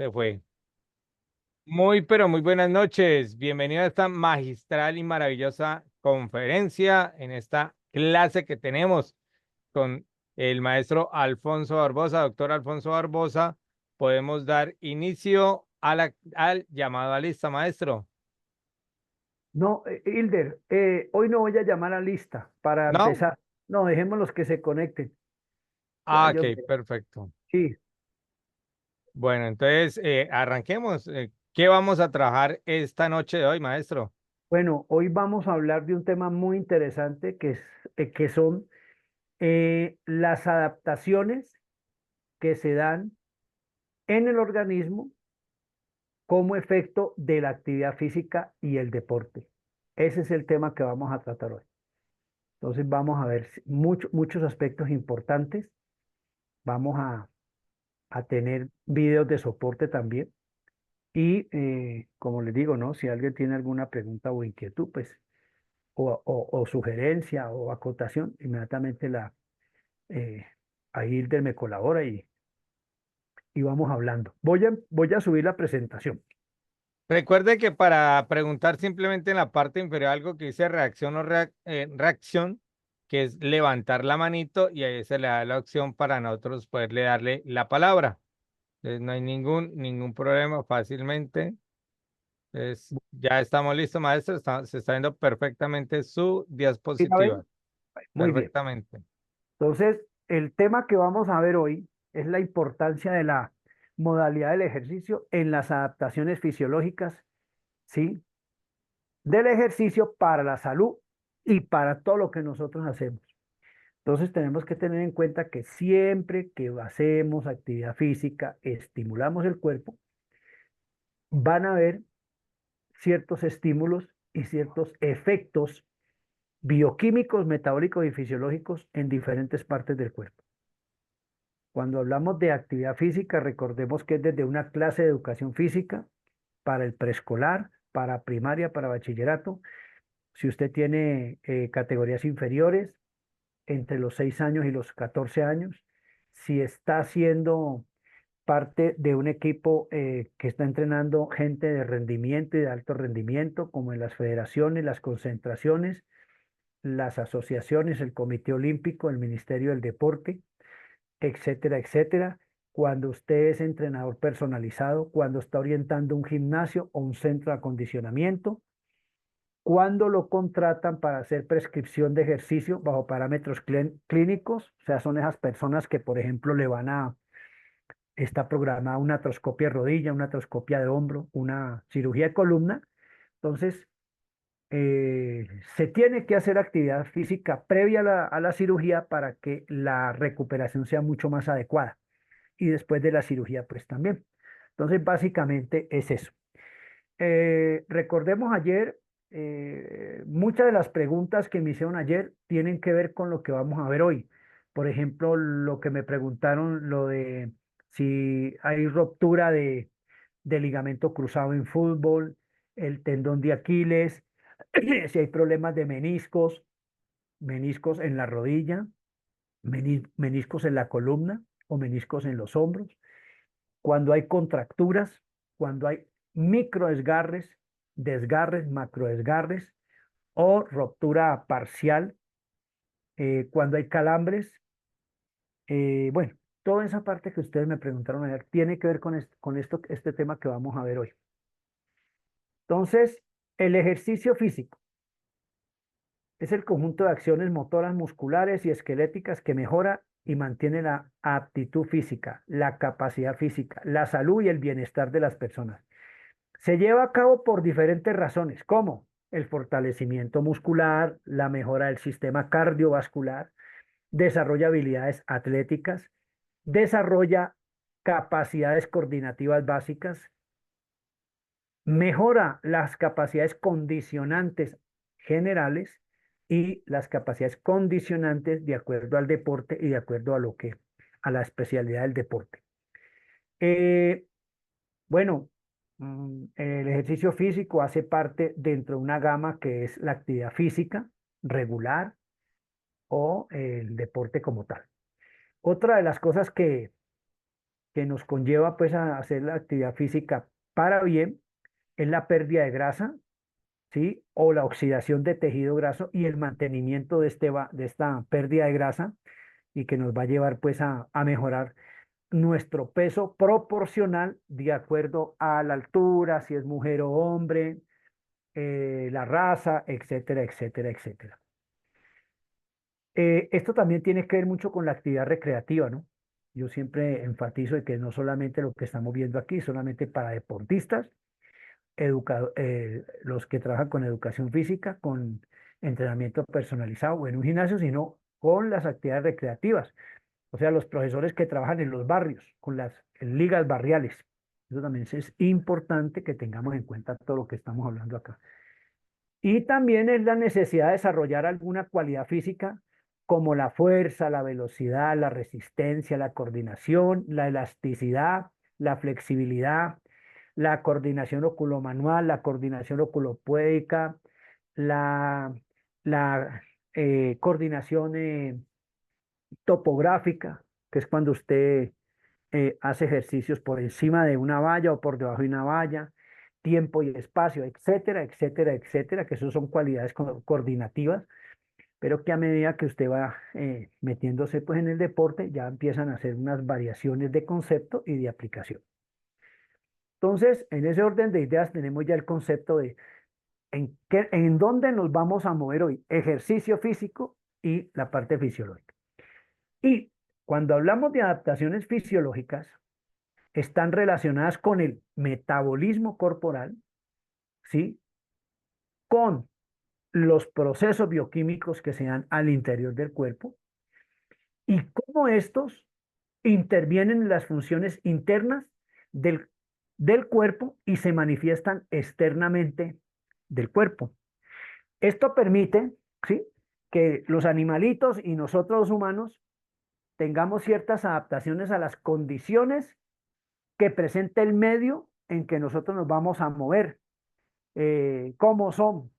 Se fue. Muy, pero muy buenas noches. Bienvenido a esta magistral y maravillosa conferencia en esta clase que tenemos con el maestro Alfonso Barbosa. Doctor Alfonso Barbosa, podemos dar inicio a al llamado a lista, maestro. No, Hilder, hoy no voy a llamar a lista para ¿No? empezar. No, dejemos los que se conecten. Ya Ah, yo, ok, perfecto. sí, Bueno, entonces arranquemos. ¿Qué vamos a trabajar esta noche de hoy, maestro? bueno, hoy vamos a hablar de un tema muy interesante que son las adaptaciones que se dan en el organismo como efecto de la actividad física y el deporte. Ese es el tema que vamos a tratar hoy. Entonces vamos a ver muchos aspectos importantes. Vamos a tener videos de soporte también. Y como les digo, ¿no? Si alguien tiene alguna pregunta o inquietud, pues, o sugerencia o acotación, inmediatamente eh, a Hilder me colabora y vamos hablando. Voy a subir la presentación. Recuerde que para preguntar simplemente en la parte inferior algo que dice reacción o reacción, que es levantar la manito y ahí se le da la opción para nosotros poderle darle la palabra. Entonces no hay ningún problema fácilmente. Entonces ya estamos listos, maestro. Se está viendo perfectamente su ¿Sí la diapositiva. ven? Muy bien. Perfectamente. Entonces, el tema que vamos a ver hoy es la importancia de la modalidad del ejercicio en las adaptaciones fisiológicas, ¿sí? Del ejercicio para la salud y para todo lo que nosotros hacemos. Entonces tenemos que tener en cuenta que siempre que hacemos actividad física, estimulamos el cuerpo, van a haber ciertos estímulos y ciertos efectos bioquímicos, metabólicos y fisiológicos en diferentes partes del cuerpo. Cuando hablamos de actividad física, recordemos que es desde una clase de educación física para el preescolar, para primaria, para bachillerato. Si usted tiene categorías inferiores, entre los 6 años y los 14 años, si está haciendo parte de un equipo que está entrenando gente de rendimiento y de alto rendimiento, como en las federaciones, las concentraciones, las asociaciones, el Comité Olímpico, el Ministerio del Deporte, etcétera, etcétera. Cuando usted es entrenador personalizado, cuando está orientando un gimnasio o un centro de acondicionamiento, cuando lo contratan para hacer prescripción de ejercicio bajo parámetros clínicos, o sea, son esas personas que, por ejemplo, está programada una artroscopia de rodilla, una artroscopia de hombro, una cirugía de columna. Entonces, se tiene que hacer actividad física previa a la cirugía para que la recuperación sea mucho más adecuada. Y después de la cirugía, pues también. Entonces, básicamente es eso. Recordemos ayer, muchas de las preguntas que me hicieron ayer tienen que ver con lo que vamos a ver hoy. Por ejemplo, lo que me preguntaron, lo de si hay ruptura de ligamento cruzado en fútbol, el tendón de Aquiles, si hay problemas de meniscos, meniscos en la rodilla, meniscos en la columna o meniscos en los hombros, cuando hay contracturas, cuando hay microdesgarres, desgarres, macrodesgarres o ruptura parcial, cuando hay calambres. Bueno, toda esa parte que ustedes me preguntaron ayer tiene que ver con esto, este tema que vamos a ver hoy. Entonces, el ejercicio físico es el conjunto de acciones motoras, musculares y esqueléticas que mejora y mantiene la aptitud física, la capacidad física, la salud y el bienestar de las personas. Se lleva a cabo por diferentes razones, como el fortalecimiento muscular, la mejora del sistema cardiovascular, desarrolla habilidades atléticas, desarrolla capacidades coordinativas básicas, mejora las capacidades condicionantes generales y las capacidades condicionantes de acuerdo al deporte y de acuerdo a la especialidad del deporte. Eh, Bueno, el ejercicio físico hace parte dentro de una gama que es la actividad física regular o el deporte como tal. Otra de las cosas que nos conlleva pues a hacer la actividad física para bien es la pérdida de grasa, ¿sí? O la oxidación de tejido graso y el mantenimiento de, de esta pérdida de grasa y que nos va a llevar pues a mejorar nuestro peso proporcional de acuerdo a la altura, si es mujer o hombre, la raza, etcétera, etcétera, etcétera. Esto también tiene que ver mucho con la actividad recreativa, ¿no? Yo siempre enfatizo de que no solamente lo que estamos viendo aquí, solamente para deportistas, los que trabajan con educación física, con entrenamiento personalizado o en un gimnasio, sino con las actividades recreativas. O sea, los profesores que trabajan en los barrios, con las ligas barriales. Eso también es importante que tengamos en cuenta todo lo que estamos hablando acá. Y también es la necesidad de desarrollar alguna cualidad física como la fuerza, la velocidad, la resistencia, la coordinación, la elasticidad, la flexibilidad, la coordinación oculomanual, la coordinación oculopoédica, la, la coordinación topográfica, que es cuando usted hace ejercicios por encima de una valla o por debajo de una valla, tiempo y espacio, etcétera, etcétera, etcétera, que eso son cualidades coordinativas, pero que a medida que usted va metiéndose pues en el deporte, ya empiezan a hacer unas variaciones de concepto y de aplicación. Entonces, en ese orden de ideas tenemos ya el concepto de en dónde nos vamos a mover hoy, ejercicio físico y la parte fisiológica. Y cuando hablamos de adaptaciones fisiológicas, están relacionadas con el metabolismo corporal, ¿sí? Con los procesos bioquímicos que se dan al interior del cuerpo y cómo estos intervienen en las funciones internas del, del cuerpo y se manifiestan externamente del cuerpo. Esto permite, ¿sí? Que los animalitos y nosotros los humanos tengamos ciertas adaptaciones a las condiciones que presenta el medio en que nosotros nos vamos a mover. ¿Cómo son?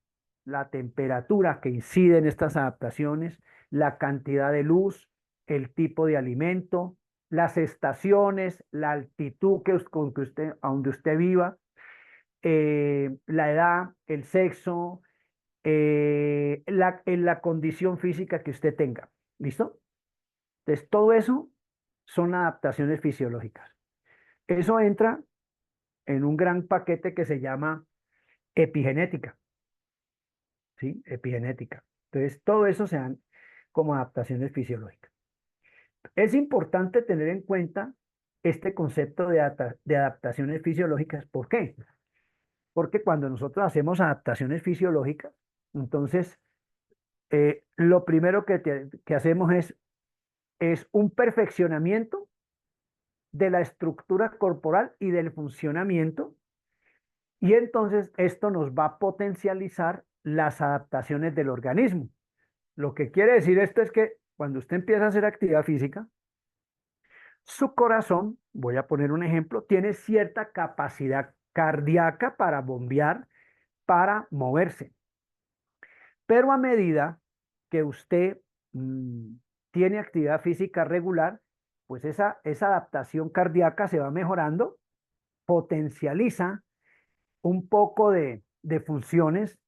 La temperatura que incide en estas adaptaciones, la cantidad de luz, el tipo de alimento, las estaciones, la altitud con que usted, a donde usted viva, la edad, el sexo, en la condición física que usted tenga. ¿Listo? Entonces, todo eso son adaptaciones fisiológicas. Eso entra en un gran paquete que se llama epigenética, ¿sí? Epigenética. Entonces, todo eso se dan como adaptaciones fisiológicas. Es importante tener en cuenta este concepto de adaptaciones fisiológicas. ¿Por qué? Porque cuando nosotros hacemos adaptaciones fisiológicas, entonces, lo primero que hacemos es un perfeccionamiento de la estructura corporal y del funcionamiento. Y entonces esto nos va a potencializar las adaptaciones del organismo. Lo que quiere decir esto es que cuando usted empieza a hacer actividad física, su corazón, voy a poner un ejemplo, tiene cierta capacidad cardíaca para bombear, para moverse. Pero a medida que usted mm, tiene actividad física regular, pues esa adaptación cardíaca se va mejorando, potencializa un poco de funciones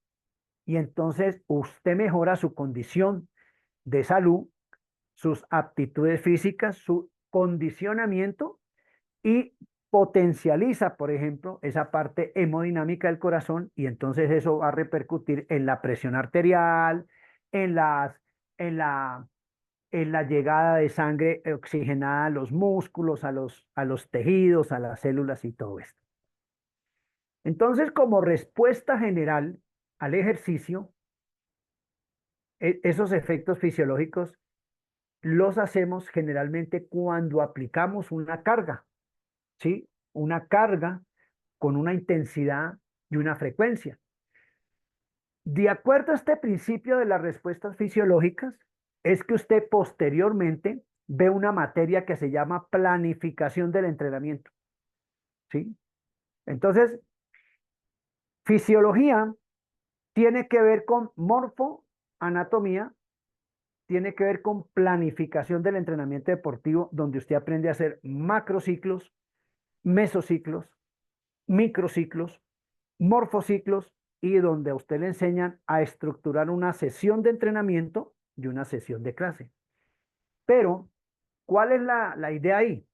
y entonces usted mejora su condición de salud, sus aptitudes físicas, su condicionamiento y potencializa, por ejemplo, esa parte hemodinámica del corazón y entonces eso va a repercutir en la presión arterial, en en la, en la llegada de sangre oxigenada a los músculos, a los tejidos, a las células y todo esto. Entonces, como respuesta general al ejercicio, esos efectos fisiológicos los hacemos generalmente cuando aplicamos una carga, ¿sí? Una carga con una intensidad y una frecuencia. De acuerdo a este principio de las respuestas fisiológicas, es que usted posteriormente ve una materia que se llama planificación del entrenamiento, ¿sí? Entonces, fisiología tiene que ver con morfoanatomía, tiene que ver con planificación del entrenamiento deportivo, donde usted aprende a hacer macrociclos, mesociclos, microciclos, morfociclos y donde a usted le enseñan a estructurar una sesión de entrenamiento y una sesión de clase. Pero, ¿cuál es la idea ahí?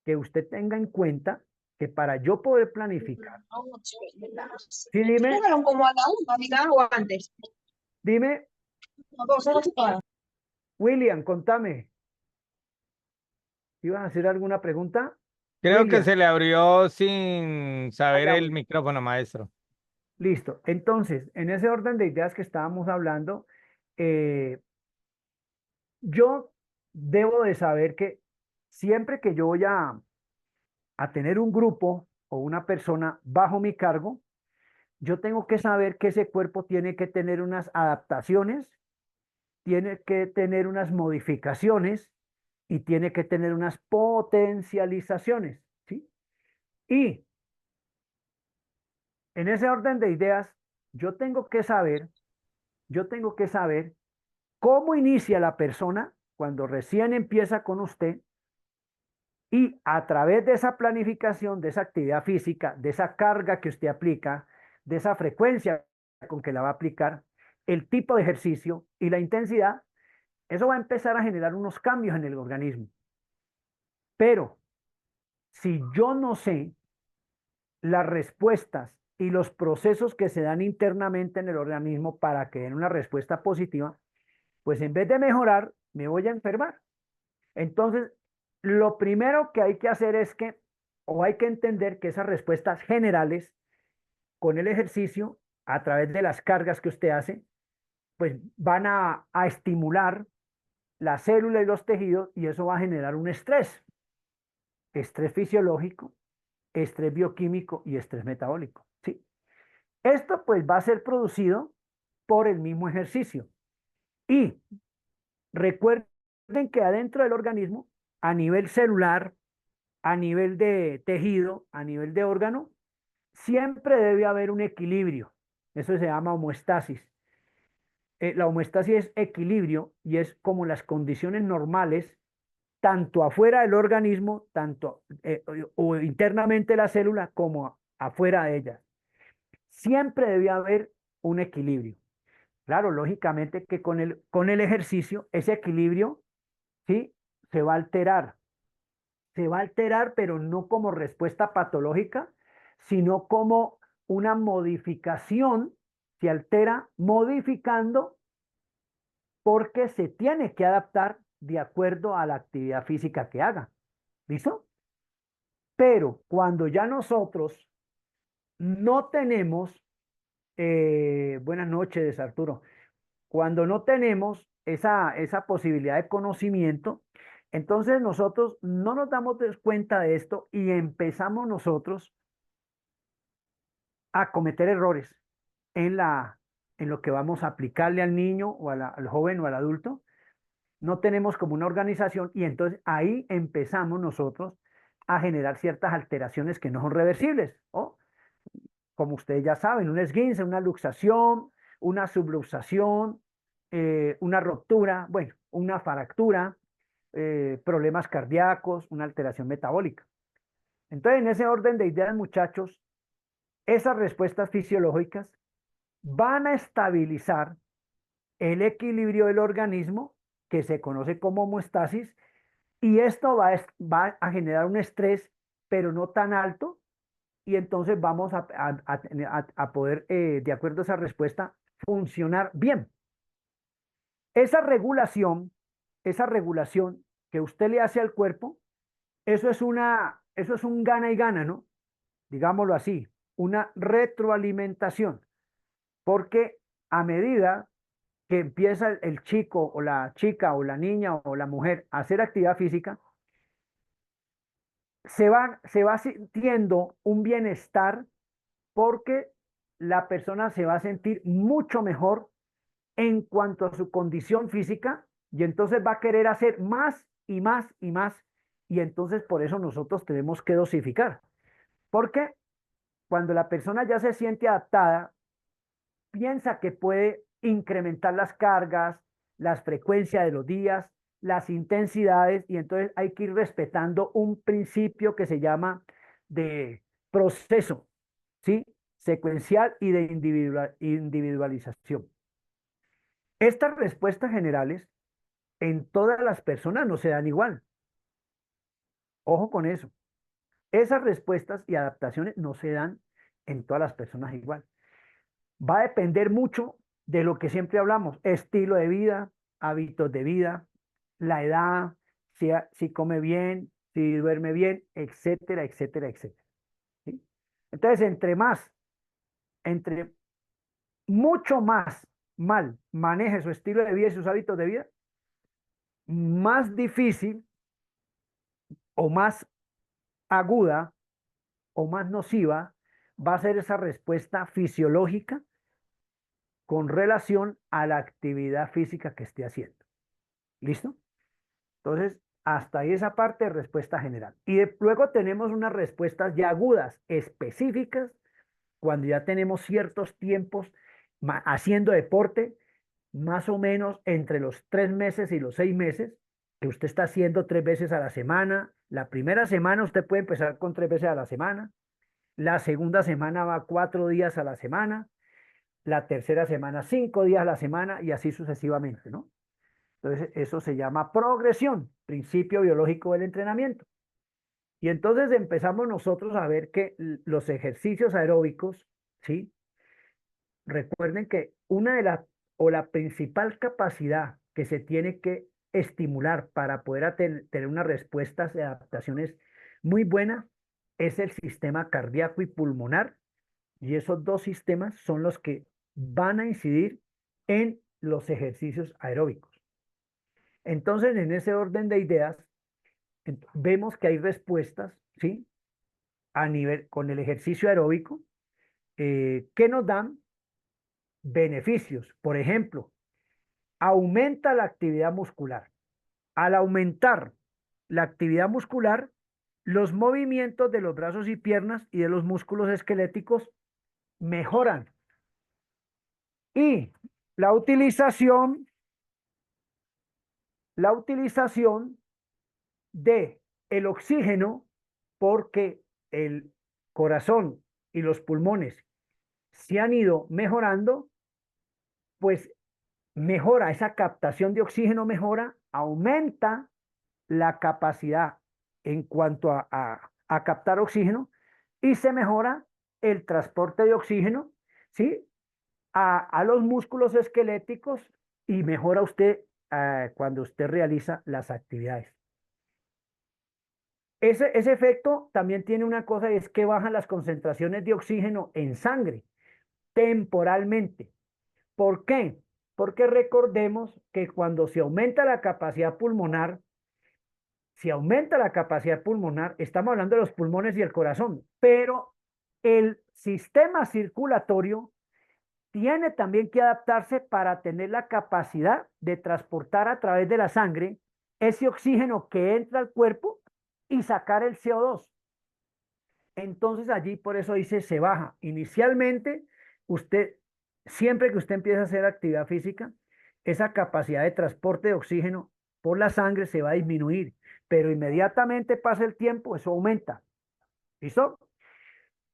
Que usted tenga en cuenta que para yo poder planificar, sí, dime, Llegaron como a la una, digamos, o antes. dime, No, 2 horas ocupadas. William, contame, ¿ibas a hacer alguna pregunta? Creo que William, se le abrió sin saber allá el voy. micrófono, maestro. Listo. Entonces, en ese orden de ideas que estábamos hablando, eh, yo debo de saber que siempre que yo voy a tener un grupo o una persona bajo mi cargo, yo tengo que saber que ese cuerpo tiene que tener unas adaptaciones, tiene que tener unas modificaciones y tiene que tener unas potencializaciones, ¿sí? Y en ese orden de ideas, yo tengo que saber, yo tengo que saber cómo inicia la persona cuando recién empieza con usted y a través de esa planificación, de esa actividad física, de esa carga que usted aplica, de esa frecuencia con que la va a aplicar, el tipo de ejercicio y la intensidad, eso va a empezar a generar unos cambios en el organismo. Pero si yo no sé las respuestas y los procesos que se dan internamente en el organismo para que den una respuesta positiva, pues en vez de mejorar, me voy a enfermar. Entonces, lo primero que hay que hacer es que, o hay que entender que esas respuestas generales con el ejercicio, a través de las cargas que usted hace, pues van a estimular la célula y los tejidos y eso va a generar un estrés fisiológico, estrés bioquímico y estrés metabólico. ¿Sí? Esto pues va a ser producido por el mismo ejercicio. Y recuerden que adentro del organismo, a nivel celular, a nivel de tejido, a nivel de órgano, siempre debe haber un equilibrio. Eso se llama homeostasis. La homeostasis es equilibrio y es como las condiciones normales, tanto afuera del organismo, tanto o internamente la célula, como afuera de ella. Siempre debe haber un equilibrio. Claro, lógicamente que con el ejercicio, ese equilibrio, ¿sí? Se va a alterar. Se va a alterar, pero no como respuesta patológica, sino como una modificación, se altera modificando porque se tiene que adaptar de acuerdo a la actividad física que haga. ¿Listo? Pero cuando ya nosotros no tenemos, buenas noches, Arturo, cuando no tenemos esa posibilidad de conocimiento, entonces nosotros no nos damos cuenta de esto y empezamos nosotros a cometer errores en en lo que vamos a aplicarle al niño o al joven o al adulto. No tenemos como una organización y entonces ahí empezamos nosotros a generar ciertas alteraciones que no son reversibles. ¿O? Como ustedes ya saben, un esguince, una luxación, una subluxación, una ruptura, bueno, una fractura, problemas cardíacos, una alteración metabólica. Entonces, en ese orden de ideas, muchachos, esas respuestas fisiológicas van a estabilizar el equilibrio del organismo, que se conoce como homeostasis, y esto va a generar un estrés, pero no tan alto, y entonces vamos a poder, de acuerdo a esa respuesta, funcionar bien. Esa regulación, esa regulación que usted le hace al cuerpo, eso es un gana y gana, ¿no? Digámoslo así, una retroalimentación, porque a medida que empieza el chico o la chica o la niña o la mujer a hacer actividad física, se va sintiendo un bienestar porque la persona se va a sentir mucho mejor en cuanto a su condición física y entonces va a querer hacer más y más y más y entonces por eso nosotros tenemos que dosificar. Porque cuando la persona ya se siente adaptada, piensa que puede incrementar las cargas, las frecuencias de los días, las intensidades, y entonces hay que ir respetando un principio que se llama de proceso, ¿sí? Secuencial y de individualización. Estas respuestas generales en todas las personas no se dan igual. Ojo con eso. Esas respuestas y adaptaciones no se dan en todas las personas igual. Va a depender mucho de lo que siempre hablamos: estilo de vida, hábitos de vida, la edad, si come bien, si duerme bien, etcétera, etcétera, etcétera. ¿Sí? Entonces, entre mucho más mal maneje su estilo de vida y sus hábitos de vida, más difícil o más aguda o más nociva va a ser esa respuesta fisiológica con relación a la actividad física que esté haciendo. ¿Listo? Entonces, hasta ahí esa parte de respuesta general. Y luego tenemos unas respuestas ya agudas, específicas, cuando ya tenemos ciertos tiempos haciendo deporte, más o menos entre los 3 meses y los 6 meses, que usted está haciendo 3 veces a la semana. La primera semana usted puede empezar con 3 veces a la semana. La segunda semana va 4 días a la semana. La tercera semana 5 días a la semana y así sucesivamente, ¿no? Entonces, eso se llama progresión, principio biológico del entrenamiento. Y entonces empezamos nosotros a ver que los ejercicios aeróbicos, ¿sí? Recuerden que una de las, o la principal capacidad que se tiene que estimular para poder tener unas respuestas de adaptaciones muy buenas es el sistema cardíaco y pulmonar. Y esos dos sistemas son los que van a incidir en los ejercicios aeróbicos. Entonces, en ese orden de ideas, vemos que hay respuestas, ¿sí? A nivel con el ejercicio aeróbico, que nos dan beneficios. Por ejemplo, aumenta la actividad muscular. Al aumentar la actividad muscular, los movimientos de los brazos y piernas y de los músculos esqueléticos mejoran. Y la utilización, la utilización de el oxígeno, porque el corazón y los pulmones se han ido mejorando, pues mejora esa captación de oxígeno, mejora, aumenta la capacidad en cuanto a captar oxígeno y se mejora el transporte de oxígeno, ¿sí? A los músculos esqueléticos y mejora usted cuando usted realiza las actividades. Ese efecto también tiene una cosa, y es que bajan las concentraciones de oxígeno en sangre temporalmente. ¿Por qué? Porque recordemos que cuando se aumenta la capacidad pulmonar, estamos hablando de los pulmones y el corazón, pero el sistema circulatorio tiene también que adaptarse para tener la capacidad de transportar a través de la sangre ese oxígeno que entra al cuerpo y sacar el CO2. Entonces allí por eso dice se baja. Inicialmente, siempre que usted empieza a hacer actividad física, esa capacidad de transporte de oxígeno por la sangre se va a disminuir, pero inmediatamente pasa el tiempo, eso aumenta. ¿Listo?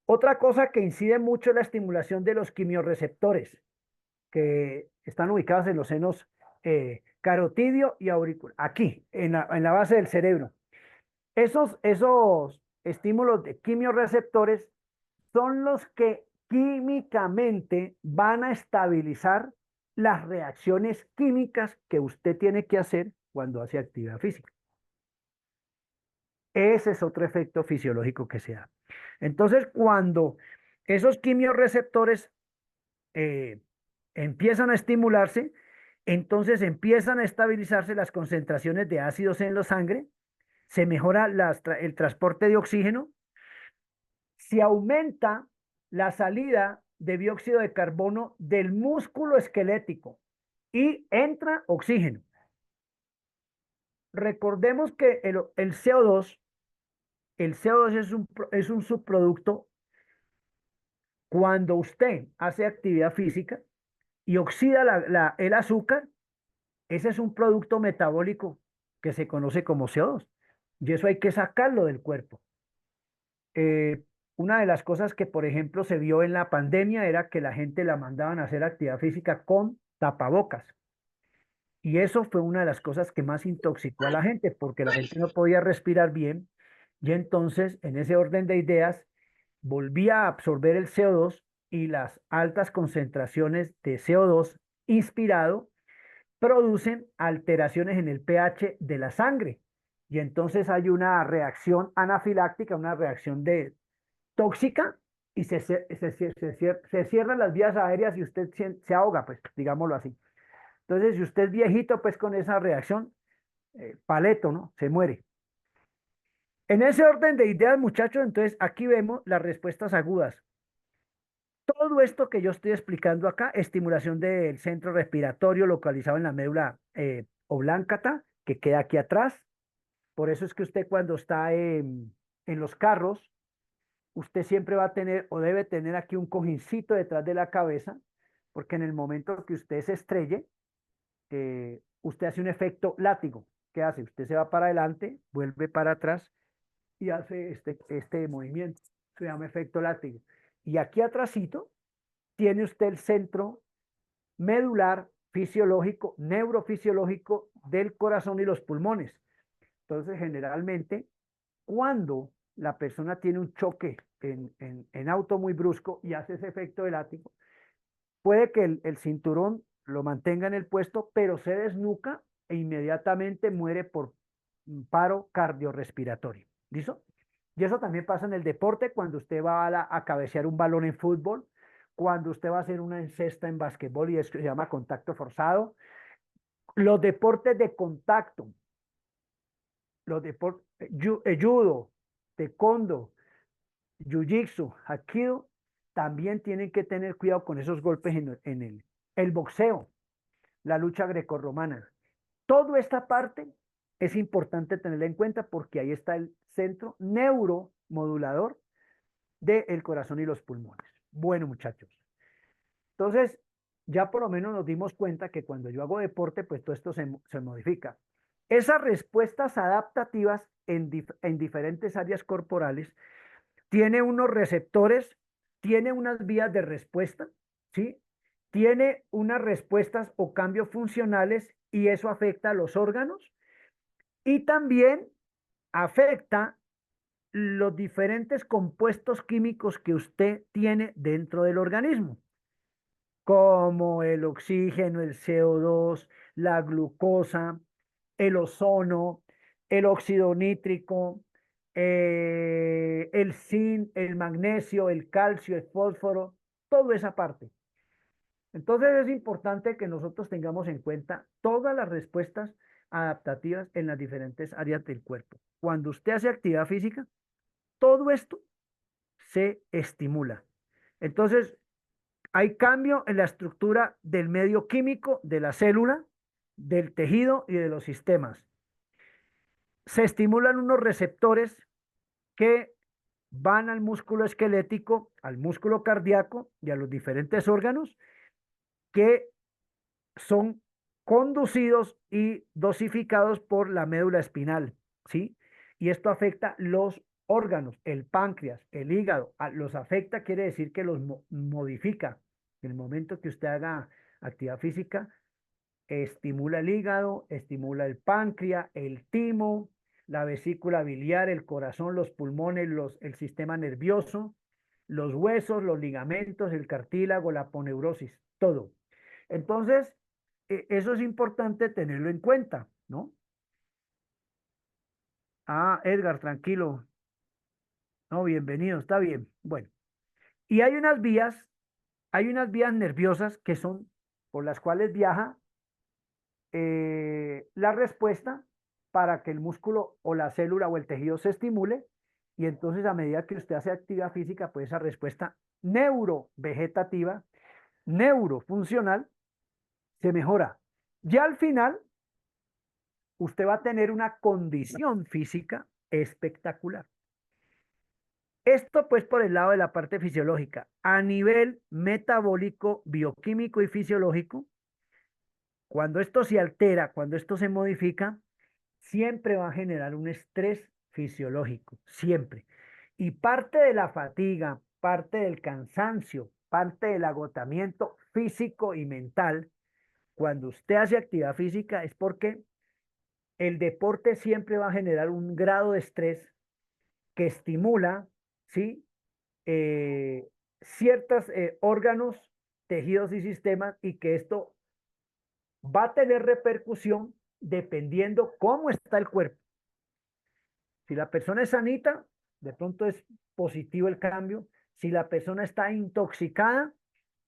Otra cosa que incide mucho es la estimulación de los quimiorreceptores, que están ubicados en los senos carotidio y auricular, aquí, en la base del cerebro. Esos estímulos de quimiorreceptores son los que químicamente van a estabilizar las reacciones químicas que usted tiene que hacer cuando hace actividad física. Ese es otro efecto fisiológico que se da. Entonces, cuando esos quimiorreceptores empiezan a estimularse, entonces empiezan a estabilizarse las concentraciones de ácidos en la sangre, se mejora el transporte de oxígeno, se aumenta la salida de dióxido de carbono del músculo esquelético y entra oxígeno. Recordemos que el CO2 es un subproducto cuando usted hace actividad física y oxida el azúcar, Ese es un producto metabólico que se conoce como CO2 y eso hay que sacarlo del cuerpo. Eh, una de las cosas que, por ejemplo, se vio en la pandemia era que la gente la mandaban a hacer actividad física con tapabocas. Y eso fue una de las cosas que más intoxicó a la gente, porque la gente no podía respirar bien. Y entonces, en ese orden de ideas, volvía a absorber el CO2 y las altas concentraciones de CO2 inspirado producen alteraciones en el pH de la sangre. Y entonces hay una reacción anafiláctica, una reacción tóxica, y se cierran las vías aéreas y usted se ahoga, pues, digámoslo así. Entonces, si usted es viejito, pues con esa reacción, paleto, ¿no? Se muere. En ese orden de ideas, muchachos, entonces aquí vemos las respuestas agudas. Todo esto que yo estoy explicando acá, estimulación del centro respiratorio localizado en la médula oblongata, que queda aquí atrás. Por eso es que usted cuando está en los carros, usted siempre va a tener o debe tener aquí un cojincito detrás de la cabeza, porque en el momento que usted se estrelle, usted hace un efecto látigo. ¿Qué hace? Usted se va para adelante, vuelve para atrás y hace este movimiento. Se llama efecto látigo. Y aquí atrásito tiene usted el centro medular fisiológico, neurofisiológico del corazón y los pulmones. Entonces, generalmente, cuando la persona tiene un choque en auto muy brusco y hace ese efecto de látigo, puede que el cinturón lo mantenga en el puesto, pero se desnuca e inmediatamente muere por paro cardiorrespiratorio. ¿Listo? Y eso también pasa en el deporte, cuando usted va a cabecear un balón en fútbol, cuando usted va a hacer una encesta en basquetbol y eso se llama contacto forzado. Los deportes de contacto, los deportes, judo, taekwondo, jiu-jitsu, aikido, también tienen que tener cuidado con esos golpes el boxeo, la lucha grecorromana. Toda esta parte es importante tenerla en cuenta porque ahí está el centro neuromodulador del corazón y los pulmones. Bueno, muchachos. Entonces, ya por lo menos nos dimos cuenta que cuando yo hago deporte, pues todo esto se modifica. Esas respuestas adaptativas en diferentes áreas corporales tiene unos receptores, tiene unas vías de respuesta, ¿sí? Tiene unas respuestas o cambios funcionales y eso afecta a los órganos y también afecta los diferentes compuestos químicos que usted tiene dentro del organismo, como el oxígeno, el CO2, la glucosa, el ozono, el óxido nítrico, el zinc, el magnesio, el calcio, el fósforo, toda esa parte. Entonces es importante que nosotros tengamos en cuenta todas las respuestas adaptativas en las diferentes áreas del cuerpo. Cuando usted hace actividad física, todo esto se estimula. Entonces, hay cambio en la estructura del medio químico de la célula, del tejido y de los sistemas. Se estimulan unos receptores que van al músculo esquelético, al músculo cardíaco y a los diferentes órganos que son conducidos y dosificados por la médula espinal, ¿sí? Y esto afecta los órganos, el páncreas, el hígado, los afecta, quiere decir que los modifica. En el momento que usted haga actividad física, estimula el hígado, estimula el páncreas, el timo, la vesícula biliar, el corazón, los pulmones, el sistema nervioso, los huesos, los ligamentos, el cartílago, la aponeurosis, todo. Entonces, eso es importante tenerlo en cuenta, ¿no? Ah, Edgar, tranquilo. No, bienvenido, está bien. Bueno, y hay unas vías nerviosas que son por las cuales viaja la respuesta para que el músculo o la célula o el tejido se estimule y entonces a medida que usted hace actividad física, pues esa respuesta neurovegetativa, neurofuncional, se mejora. Ya al final, usted va a tener una condición física espectacular. Esto pues por el lado de la parte fisiológica. A nivel metabólico, bioquímico y fisiológico, Cuando esto se altera, cuando esto se modifica, siempre va a generar un estrés fisiológico, siempre. Y parte de la fatiga, parte del cansancio, parte del agotamiento físico y mental, cuando usted hace actividad física, es porque el deporte siempre va a generar un grado de estrés que estimula, ¿sí? Ciertos órganos, tejidos y sistemas, y que esto va a tener repercusión dependiendo cómo está el cuerpo. Si la persona es sanita, de pronto es positivo el cambio. Si la persona está intoxicada,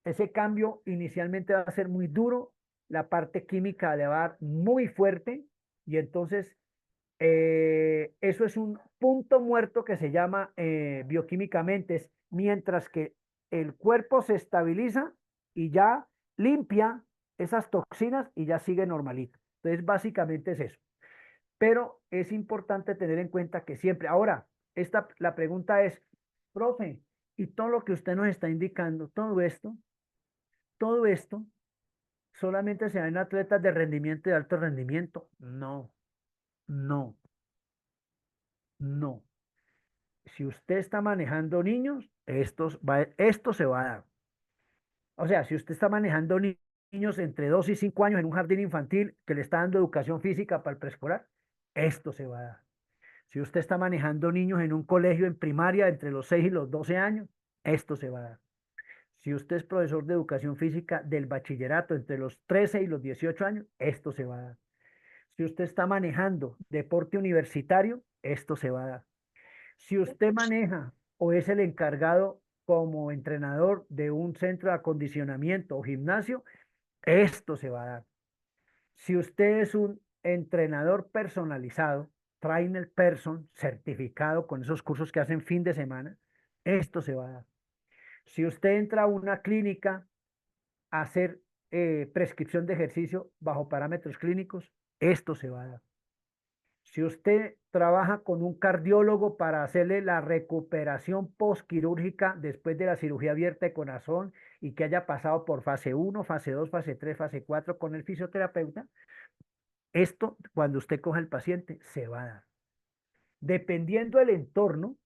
ese cambio inicialmente va a ser muy duro, la parte química le va a dar muy fuerte y entonces eso es un punto muerto que se llama bioquímicamente, es mientras que el cuerpo se estabiliza y ya limpia esas toxinas y ya sigue normalito. Entonces, básicamente es eso. Pero es importante tener en cuenta que siempre, ahora, la pregunta es, profe, y todo lo que usted nos está indicando, todo esto, solamente se da en atletas de rendimiento y de alto rendimiento. No, no, no. Si usted está manejando niños, esto se va a dar. O sea, si usted está manejando niños entre 2 y 5 años en un jardín infantil que le está dando educación física para el preescolar, esto se va a dar. Si usted está manejando niños en un colegio en primaria entre los 6 y los 12 años, esto se va a dar. Si usted es profesor de educación física del bachillerato entre los 13 y los 18 años, esto se va a dar. Si usted está manejando deporte universitario, esto se va a dar. Si usted maneja o es el encargado como entrenador de un centro de acondicionamiento o gimnasio, esto se va a dar. Si usted es un entrenador personalizado, trainer person, certificado con esos cursos que hacen fin de semana, esto se va a dar. Si usted entra a una clínica a hacer prescripción de ejercicio bajo parámetros clínicos, esto se va a dar. Si usted trabaja con un cardiólogo para hacerle la recuperación postquirúrgica después de la cirugía abierta de corazón y que haya pasado por fase 1, fase 2, fase 3, fase 4 con el fisioterapeuta, esto cuando usted coja el paciente se va a dar. Dependiendo del entorno,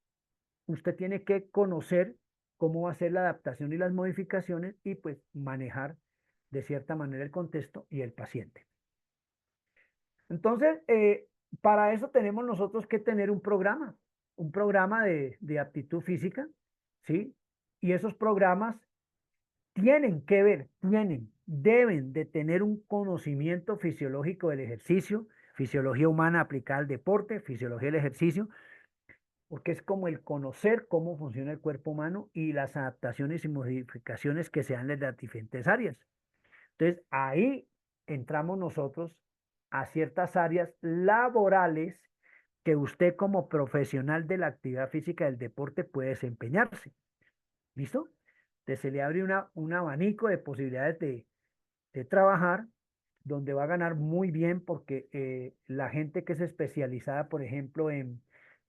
usted tiene que conocer cómo va a ser la adaptación y las modificaciones y pues manejar de cierta manera el contexto y el paciente. Entonces, para eso tenemos nosotros que tener un programa de aptitud física, ¿sí? Y esos programas tienen que ver, deben de tener un conocimiento fisiológico del ejercicio, fisiología humana aplicada al deporte, fisiología del ejercicio, porque es como el conocer cómo funciona el cuerpo humano y las adaptaciones y modificaciones que se dan en las diferentes áreas. Entonces, ahí entramos nosotros a ciertas áreas laborales que usted como profesional de la actividad física del deporte puede desempeñarse. ¿Listo? Entonces se le abre un abanico de posibilidades de trabajar donde va a ganar muy bien porque la gente que es especializada, por ejemplo, en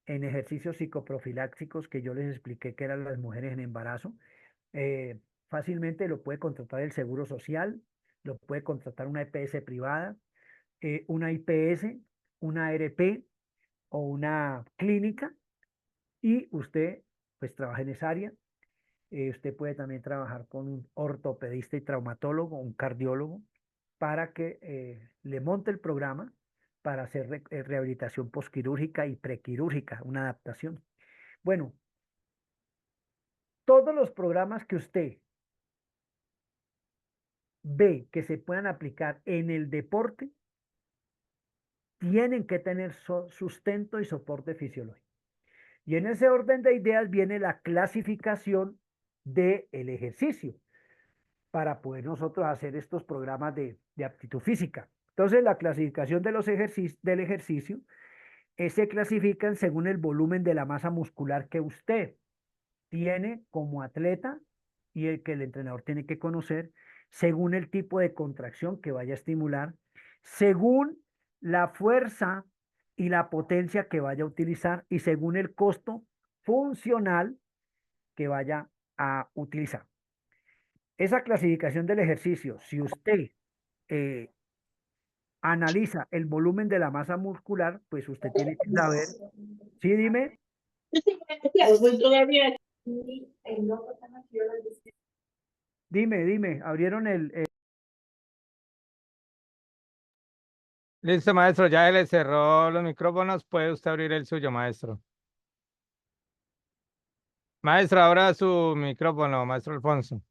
ejercicios psicoprofilácticos que yo les expliqué que eran las mujeres en embarazo, eh, fácilmente lo puede contratar el Seguro Social, lo puede contratar una EPS privada, una IPS, una ARP o una clínica y usted pues trabaja en esa área. Usted puede también trabajar con un ortopedista y traumatólogo, un cardiólogo, para que le monte el programa para hacer rehabilitación posquirúrgica y prequirúrgica, una adaptación. Bueno, todos los programas que usted ve que se puedan aplicar en el deporte tienen que tener sustento y soporte fisiológico. Y en ese orden de ideas viene la clasificación del ejercicio para poder nosotros hacer estos programas de aptitud física. Entonces, la clasificación de del ejercicio se clasifican según el volumen de la masa muscular que usted tiene como atleta y el que el entrenador tiene que conocer, según el tipo de contracción que vaya a estimular, según la fuerza y la potencia que vaya a utilizar y según el costo funcional que vaya a utilizar. Esa clasificación del ejercicio, si usted analiza el volumen de la masa muscular, pues usted tiene que saber, sí, dime, dime, abrieron Listo, maestro, ya le cerró los micrófonos, puede usted abrir el suyo, maestro. Maestro, abra su micrófono, maestro Alfonso.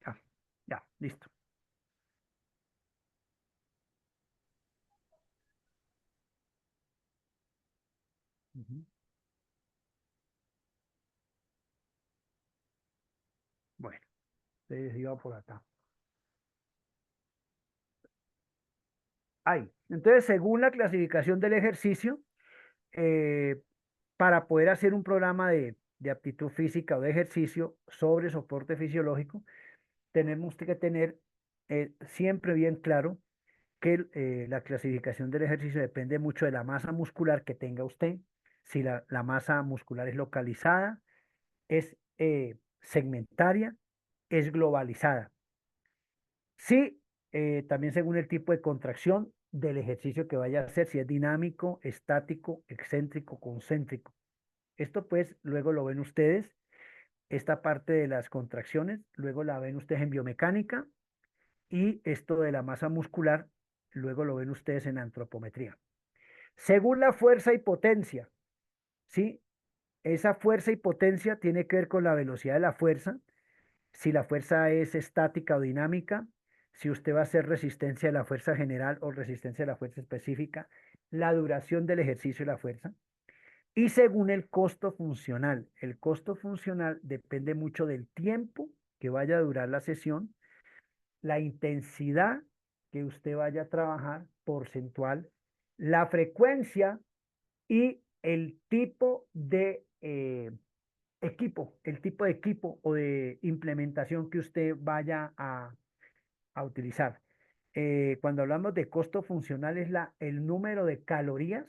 ya, ya, listo. Ujú. Bueno, entonces iba por acá. Ahí. Entonces, según la clasificación del ejercicio, eh, para poder hacer un programa de aptitud física o de ejercicio sobre soporte fisiológico, tenemos que tener siempre bien claro que la clasificación del ejercicio depende mucho de la masa muscular que tenga usted, si la masa muscular es localizada, es segmentaria, es globalizada. Sí, también según el tipo de contracción del ejercicio que vaya a hacer, si es dinámico, estático, excéntrico, concéntrico. Esto pues luego lo ven ustedes, esta parte de las contracciones, luego la ven ustedes en biomecánica y esto de la masa muscular, luego lo ven ustedes en antropometría. Según la fuerza y potencia, ¿sí? Esa fuerza y potencia tiene que ver con la velocidad de la fuerza, si la fuerza es estática o dinámica, si usted va a hacer resistencia de la fuerza general o resistencia de la fuerza específica, la duración del ejercicio y la fuerza. Y según el costo funcional, el costo funcional depende mucho del tiempo que vaya a durar la sesión, la intensidad que usted vaya a trabajar porcentual, la frecuencia y el tipo de equipo, el tipo de equipo o de implementación que usted vaya a utilizar. Cuando hablamos de costo funcional es el número de calorías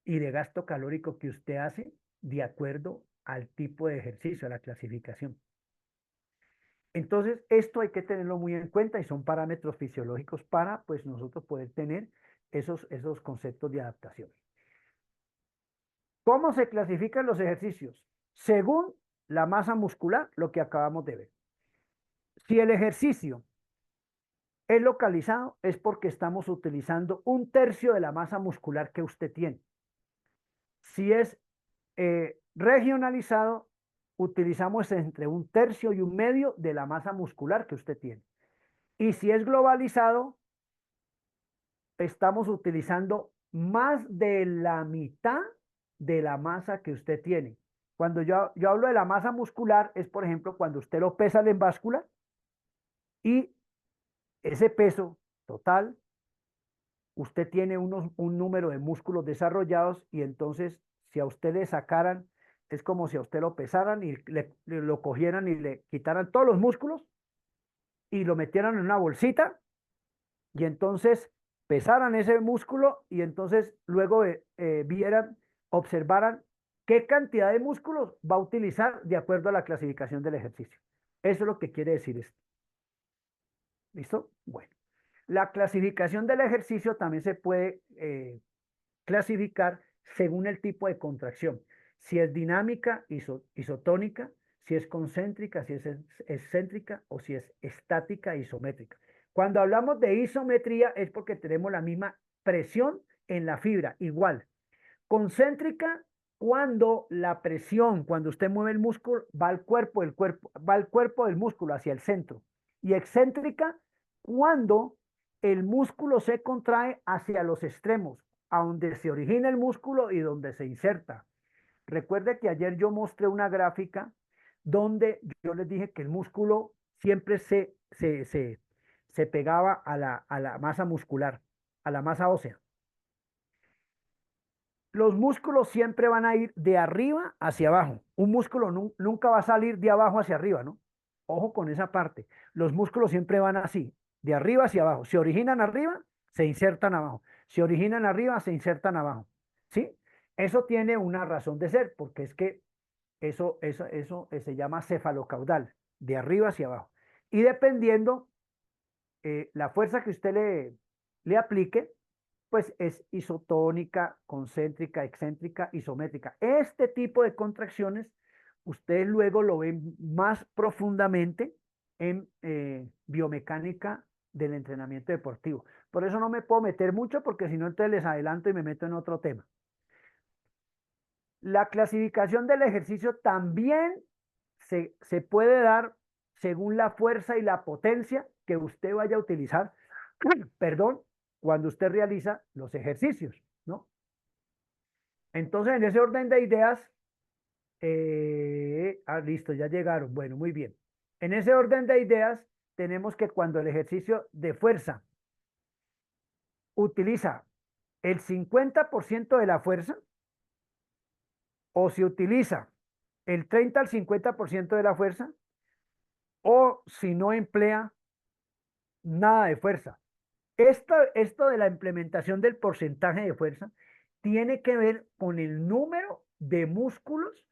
y de gasto calórico que usted hace de acuerdo al tipo de ejercicio, a la clasificación. Entonces, esto hay que tenerlo muy en cuenta y son parámetros fisiológicos para, pues, nosotros poder tener esos conceptos de adaptación. ¿Cómo se clasifican los ejercicios? Según la masa muscular, lo que acabamos de ver. Si el ejercicio es localizado, es porque estamos utilizando un tercio de la masa muscular que usted tiene. Si es regionalizado, utilizamos entre un tercio y un medio de la masa muscular que usted tiene. Y si es globalizado, estamos utilizando más de la mitad de la masa que usted tiene. Cuando yo hablo de la masa muscular, es por ejemplo cuando usted lo pesa en báscula y ese peso total, usted tiene un número de músculos desarrollados y entonces si a usted le sacaran, es como si a usted lo pesaran y lo cogieran y le quitaran todos los músculos y lo metieran en una bolsita y entonces pesaran ese músculo y entonces luego vieran, observaran qué cantidad de músculos va a utilizar de acuerdo a la clasificación del ejercicio. Eso es lo que quiere decir esto. ¿Listo? Bueno, la clasificación del ejercicio también se puede clasificar según el tipo de contracción. Si es dinámica, isotónica, si es concéntrica, si es excéntrica o si es estática, isométrica. Cuando hablamos de isometría es porque tenemos la misma presión en la fibra, igual. Concéntrica, cuando la presión, cuando usted mueve el músculo, va al cuerpo, va al cuerpo del músculo hacia el centro. Y excéntrica, cuando el músculo se contrae hacia los extremos, a donde se origina el músculo y donde se inserta. Recuerde que ayer yo mostré una gráfica donde yo les dije que el músculo siempre se pegaba a la masa muscular, a la masa ósea. Los músculos siempre van a ir de arriba hacia abajo. Un músculo nunca va a salir de abajo hacia arriba, ¿no? Ojo con esa parte. Los músculos siempre van así, de arriba hacia abajo. Se originan arriba, se insertan abajo. Se originan arriba, se insertan abajo. ¿Sí? Eso tiene una razón de ser, porque es que eso se llama cefalocaudal, de arriba hacia abajo. Y dependiendo la fuerza que usted le aplique, pues es isotónica, concéntrica, excéntrica, isométrica. Este tipo de contracciones, ustedes luego lo ven más profundamente en biomecánica del entrenamiento deportivo. Por eso no me puedo meter mucho, porque si no, entonces les adelanto y me meto en otro tema. La clasificación del ejercicio también se puede dar según la fuerza y la potencia que usted vaya a utilizar, perdón, cuando usted realiza los ejercicios, ¿no? Entonces, en ese orden de ideas, listo, ya llegaron. Bueno, muy bien. En ese orden de ideas, tenemos que cuando el ejercicio de fuerza utiliza el 50% de la fuerza, o si utiliza el 30 al 50% de la fuerza, o si no emplea nada de fuerza. Esto de la implementación del porcentaje de fuerza tiene que ver con el número de músculos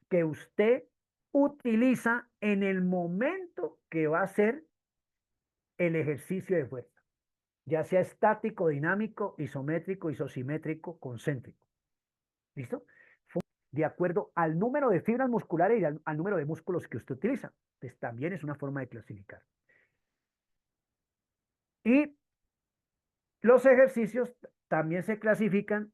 que usted utiliza en el momento que va a hacer el ejercicio de fuerza, ya sea estático, dinámico, isométrico, isosimétrico, concéntrico. ¿Listo? De acuerdo al número de fibras musculares y al número de músculos que usted utiliza. Pues también es una forma de clasificar. Y los ejercicios también se clasifican.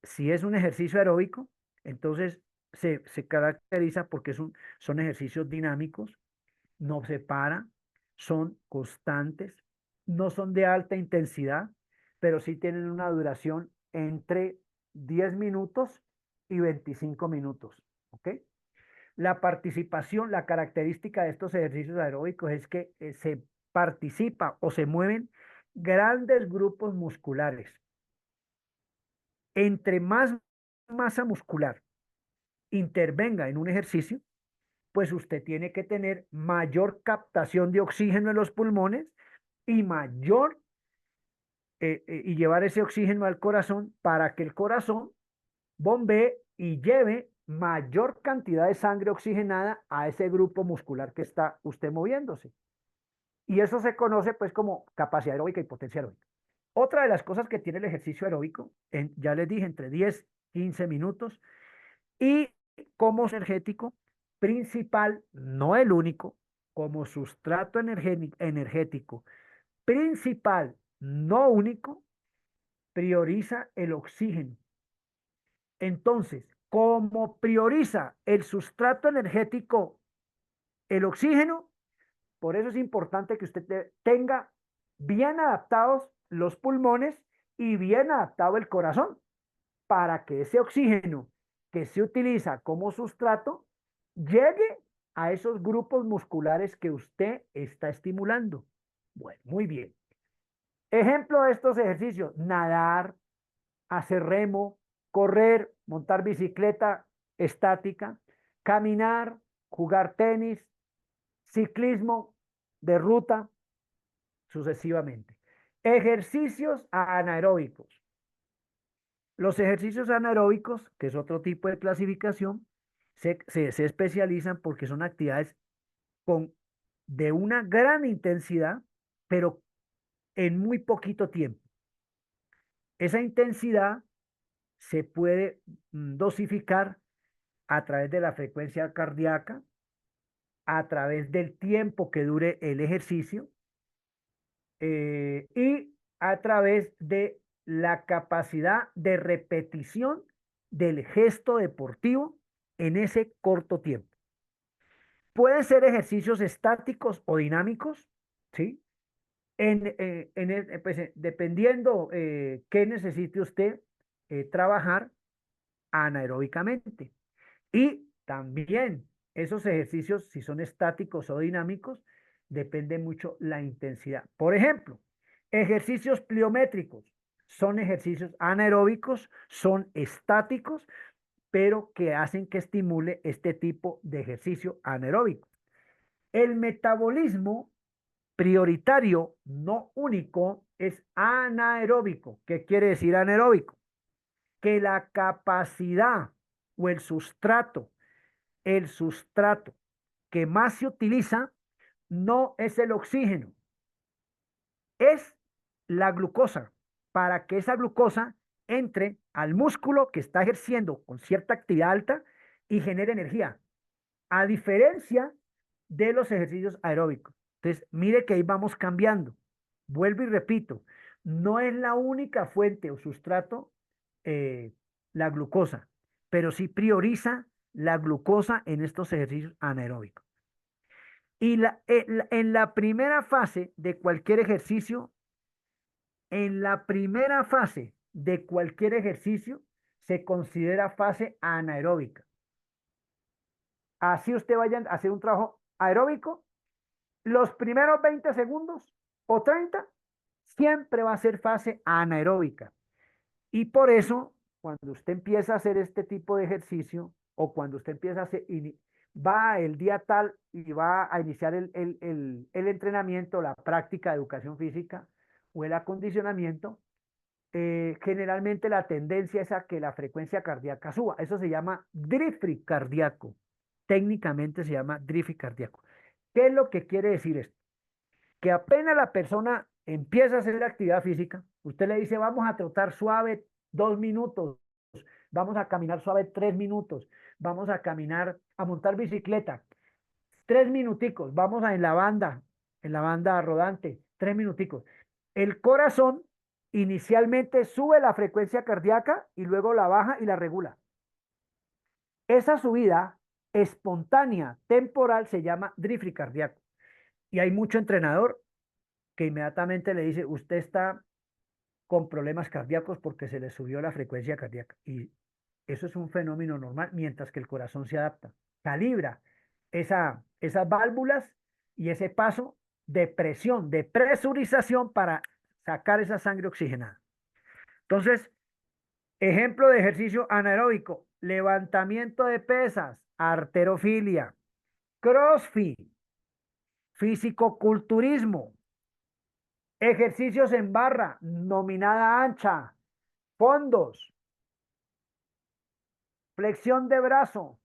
Si es un ejercicio aeróbico, entonces se caracteriza porque son ejercicios dinámicos, no se paran, son constantes, no son de alta intensidad, pero sí tienen una duración entre 10 minutos y 25 minutos. ¿Ok? La participación, la característica de estos ejercicios aeróbicos es que se participa o se mueven grandes grupos musculares. Entre más masa muscular intervenga en un ejercicio, pues usted tiene que tener mayor captación de oxígeno en los pulmones y y llevar ese oxígeno al corazón para que el corazón bombee y lleve mayor cantidad de sangre oxigenada a ese grupo muscular que está usted moviéndose. Y eso se conoce pues como capacidad aeróbica y potencia aeróbica. Otra de las cosas que tiene el ejercicio aeróbico, ya les dije, entre 10, 15 minutos, y como energético principal, no el único, como sustrato energético principal, no único, prioriza el oxígeno. Entonces, como prioriza el sustrato energético el oxígeno, por eso es importante que usted tenga bien adaptados los pulmones y bien adaptado el corazón, para que ese oxígeno que se utiliza como sustrato llegue a esos grupos musculares que usted está estimulando. Bueno, muy bien. Ejemplo de estos ejercicios: nadar, hacer remo, correr, montar bicicleta estática, caminar, jugar tenis, ciclismo de ruta, sucesivamente. Ejercicios anaeróbicos. Los ejercicios anaeróbicos, que es otro tipo de clasificación, se especializan porque son actividades de una gran intensidad, pero en muy poquito tiempo. Esa intensidad se puede dosificar a través de la frecuencia cardíaca, a través del tiempo que dure el ejercicio y a través de la capacidad de repetición del gesto deportivo en ese corto tiempo. Pueden ser ejercicios estáticos o dinámicos, ¿sí? Pues, dependiendo qué necesite usted trabajar anaeróbicamente. Y también esos ejercicios, si son estáticos o dinámicos, depende mucho la intensidad. Por ejemplo, ejercicios pliométricos son ejercicios anaeróbicos, son estáticos, pero que hacen que estimule este tipo de ejercicio anaeróbico. El metabolismo prioritario no único es anaeróbico. ¿Qué quiere decir anaeróbico? que la capacidad o el sustrato que más se utiliza no es el oxígeno, es la glucosa, para que esa glucosa entre al músculo que está ejerciendo con cierta actividad alta y genere energía, a diferencia de los ejercicios aeróbicos. Entonces, mire que ahí vamos cambiando. Vuelvo y repito, no es la única fuente o sustrato la glucosa, pero sí prioriza la glucosa en estos ejercicios anaeróbicos. Y en la primera fase de cualquier ejercicio, en la primera fase de cualquier ejercicio se considera fase anaeróbica. Así usted vaya a hacer un trabajo aeróbico, los primeros 20 segundos o 30 siempre va a ser fase anaeróbica. Y por eso, cuando usted empieza a hacer este tipo de ejercicio o cuando usted empieza a hacer, va el día tal y va a iniciar el entrenamiento, la práctica de educación física o el acondicionamiento, generalmente la tendencia es a que la frecuencia cardíaca suba. Eso se llama drift cardíaco. Técnicamente se llama drift cardíaco. ¿Qué es lo que quiere decir esto? Que apenas la persona empieza a hacer la actividad física, usted le dice, vamos a trotar suave 2 minutos, vamos a caminar suave 3 minutos, vamos a caminar, a montar bicicleta, 3 minuticos, vamos a en la banda rodante, 3 minuticos. El corazón inicialmente sube la frecuencia cardíaca y luego la baja y la regula. Esa subida espontánea, temporal, se llama drift cardíaco. Y hay mucho entrenador que inmediatamente le dice, usted está con problemas cardíacos porque se le subió la frecuencia cardíaca. Y eso es un fenómeno normal, mientras que el corazón se adapta, calibra esas válvulas y ese paso de presión, de presurización para sacar esa sangre oxigenada. Entonces, ejemplo de ejercicio anaeróbico, levantamiento de pesas, halterofilia, CrossFit, fisicoculturismo, ejercicios en barra, nominada ancha, fondos, flexión de brazo,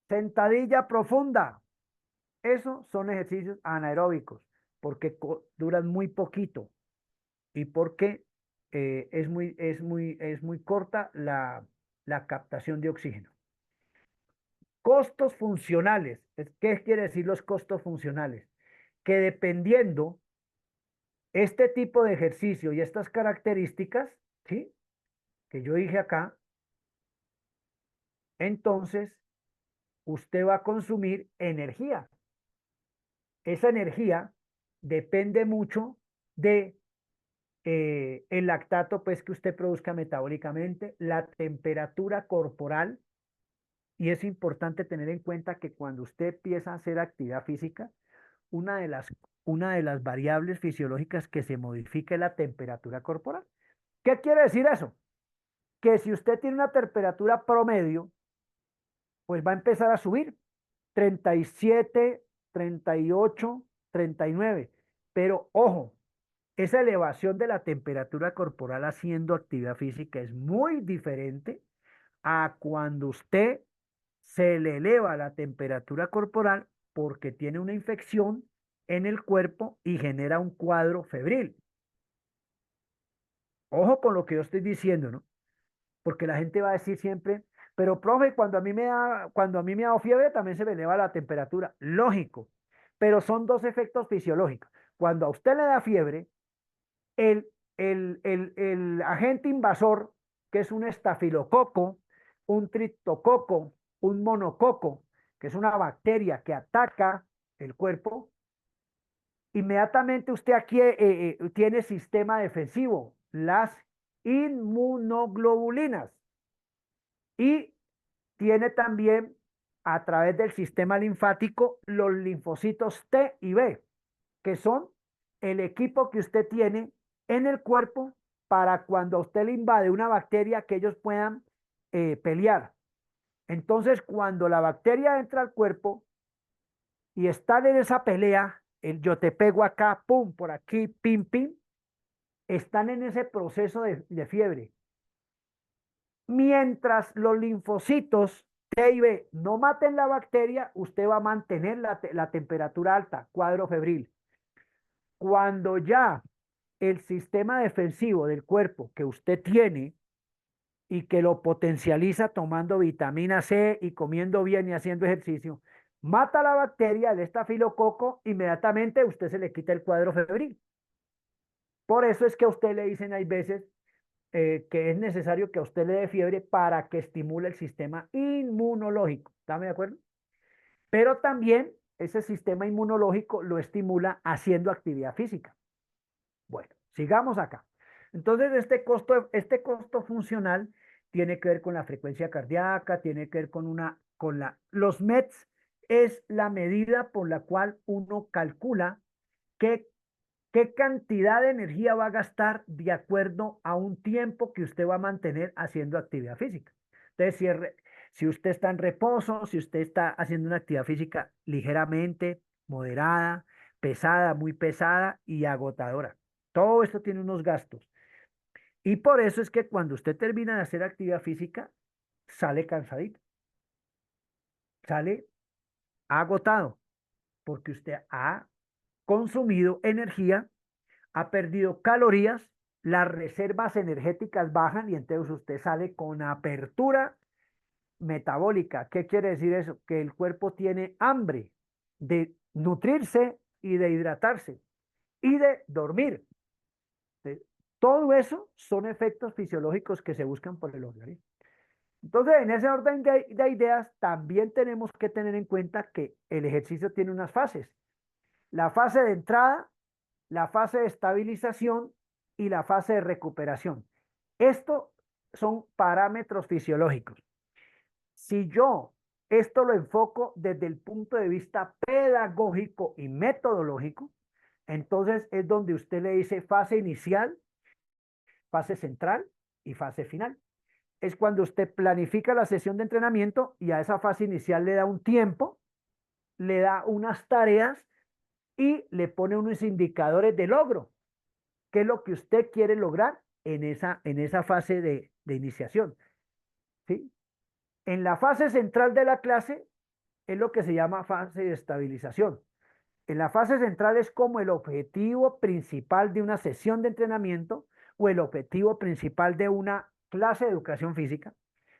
sentadilla profunda. Esos son ejercicios anaeróbicos porque duran muy poquito y porque es muy corta la captación de oxígeno. Costos funcionales. ¿Qué quiere decir los costos funcionales? Que dependiendo este tipo de ejercicio y estas características, ¿sí? Que yo dije acá, entonces usted va a consumir energía. Esa energía depende mucho de el lactato pues que usted produzca metabólicamente, la temperatura corporal, y es importante tener en cuenta que cuando usted empieza a hacer actividad física, una de las, una de las variables fisiológicas que se modifica es la temperatura corporal. ¿Qué quiere decir eso? Que si usted tiene una temperatura promedio, pues va a empezar a subir 37, 38, 39. Pero ojo, esa elevación de la temperatura corporal haciendo actividad física es muy diferente a cuando usted se le eleva la temperatura corporal porque tiene una infección en el cuerpo y genera un cuadro febril. Ojo con lo que yo estoy diciendo, ¿no? Porque la gente va a decir siempre, pero profe, cuando a mí me da fiebre también se me eleva la temperatura. Lógico, pero son dos efectos fisiológicos. Cuando a usted le da fiebre, el agente invasor, que es un estafilococo, un triptococo, un monococo, que es una bacteria que ataca el cuerpo, inmediatamente usted aquí tiene sistema defensivo, las inmunoglobulinas, y tiene también a través del sistema linfático los linfocitos T y B, que son el equipo que usted tiene en el cuerpo para cuando a usted le invade una bacteria que ellos puedan pelear. Entonces, cuando la bacteria entra al cuerpo y están en esa pelea, el yo te pego acá, pum, por aquí, pim, pim, están en ese proceso de fiebre. Mientras los linfocitos T y B no maten la bacteria, usted va a mantener la temperatura alta, cuadro febril. Cuando ya el sistema defensivo del cuerpo que usted tiene y que lo potencializa tomando vitamina C y comiendo bien y haciendo ejercicio, mata la bacteria, el estafilococo, inmediatamente usted se le quita el cuadro febril. Por eso es que a usted le dicen hay veces que es necesario que a usted le dé fiebre para que estimule el sistema inmunológico. ¿Está de acuerdo? Pero también ese sistema inmunológico lo estimula haciendo actividad física. Bueno, sigamos acá. Entonces, este costo funcional tiene que ver con la frecuencia cardíaca, tiene que ver los METs es la medida por la cual uno calcula qué cantidad de energía va a gastar de acuerdo a un tiempo que usted va a mantener haciendo actividad física. Entonces, si usted está en reposo, si usted está haciendo una actividad física ligeramente, moderada, pesada, muy pesada y agotadora. Todo esto tiene unos gastos. Y por eso es que cuando usted termina de hacer actividad física, sale cansadito, sale agotado, porque usted ha consumido energía, ha perdido calorías, las reservas energéticas bajan y entonces usted sale con apertura metabólica. ¿Qué quiere decir eso? Que el cuerpo tiene hambre de nutrirse y de hidratarse y de dormir. Todo eso son efectos fisiológicos que se buscan por el organismo. Entonces, en ese orden de ideas, también tenemos que tener en cuenta que el ejercicio tiene unas fases. La fase de entrada, la fase de estabilización y la fase de recuperación. Esto son parámetros fisiológicos. Si yo esto lo enfoco desde el punto de vista pedagógico y metodológico, entonces es donde usted le dice fase inicial, fase central y fase final. Es cuando usted planifica la sesión de entrenamiento y a esa fase inicial le da un tiempo, le da unas tareas y le pone unos indicadores de logro. ¿Qué es lo que usted quiere lograr en esa fase de iniciación? ¿Sí? En la fase central de la clase es lo que se llama fase de estabilización. En la fase central es como el objetivo principal de una sesión de entrenamiento o el objetivo principal de una clase de educación física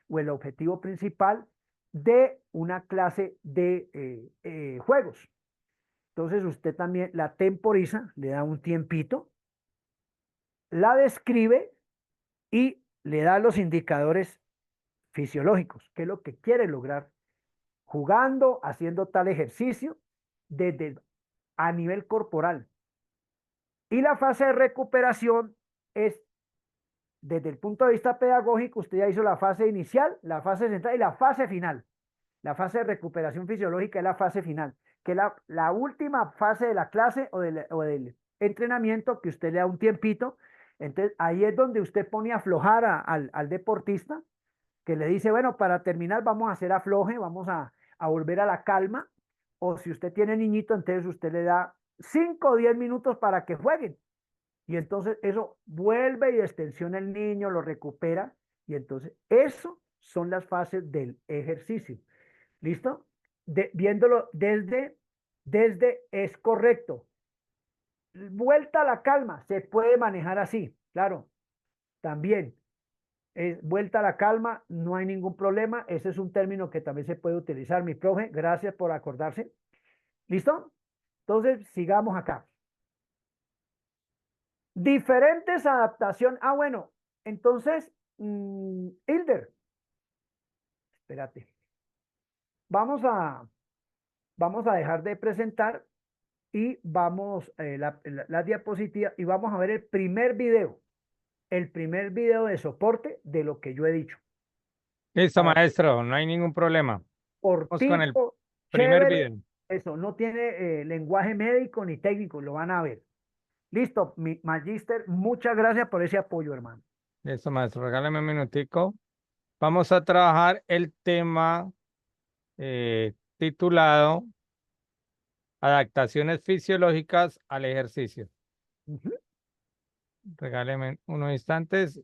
o el objetivo principal de una clase de juegos. Entonces usted también la temporiza, le da un tiempito, la describe y le da los indicadores fisiológicos, qué es lo que quiere lograr jugando, haciendo tal ejercicio a nivel corporal. Y la fase de recuperación es, desde el punto de vista pedagógico, usted ya hizo la fase inicial, la fase central y la fase final. La fase de recuperación fisiológica es la fase final, que es la última fase de la clase o del entrenamiento que usted le da un tiempito. Entonces, ahí es donde usted pone a aflojar al deportista, que le dice, bueno, para terminar vamos a hacer afloje, vamos a volver a la calma. O si usted tiene niñito, entonces usted le da 5 o 10 minutos para que jueguen. Y entonces eso vuelve y extensiona el niño, lo recupera. Y entonces eso son las fases del ejercicio. ¿Listo? Viéndolo desde es correcto. Vuelta a la calma, se puede manejar así, claro. También, vuelta a la calma, no hay ningún problema. Ese es un término que también se puede utilizar, mi profe. Gracias por acordarse. ¿Listo? Entonces, sigamos acá. Diferentes adaptaciones. Ah, bueno, entonces, Hilder, espérate. Vamos a dejar de presentar y vamos la diapositiva y vamos a ver el primer video de soporte de lo que yo he dicho. Listo, Para que maestro, no hay ningún problema. Vamos con el cortico, primer chévere, video. eso, no tiene lenguaje médico ni técnico, lo van a ver. Listo, mi magíster, muchas gracias por ese apoyo, hermano. Listo, maestro, regálame un minutico. Vamos a trabajar el tema titulado Adaptaciones fisiológicas al ejercicio. Ujú. Regáleme unos instantes.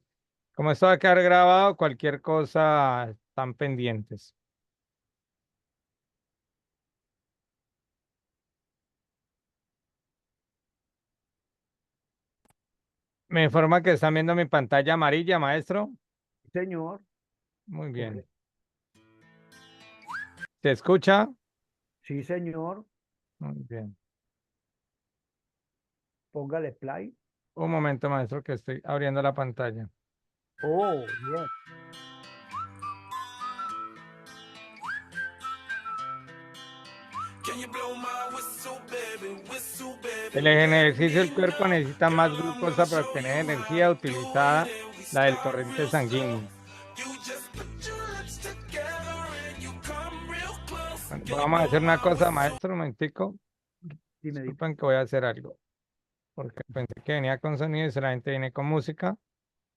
Como esto va a quedar grabado, cualquier cosa están pendientes. Me informa que están viendo mi pantalla amarilla, maestro. Señor, Muy ok. bien. ¿Se escucha? Sí, señor, Muy bien. póngale play. Un momento, maestro, que estoy abriendo la pantalla. Oh, bien. El ejercicio del cuerpo necesita más glucosa para obtener energía utilizada la del torrente sanguíneo. Bueno, vamos a hacer una cosa, maestro, un momentico. Dime, dime. Disculpen que voy a hacer algo, porque pensé que venía con sonido y solamente viene con música.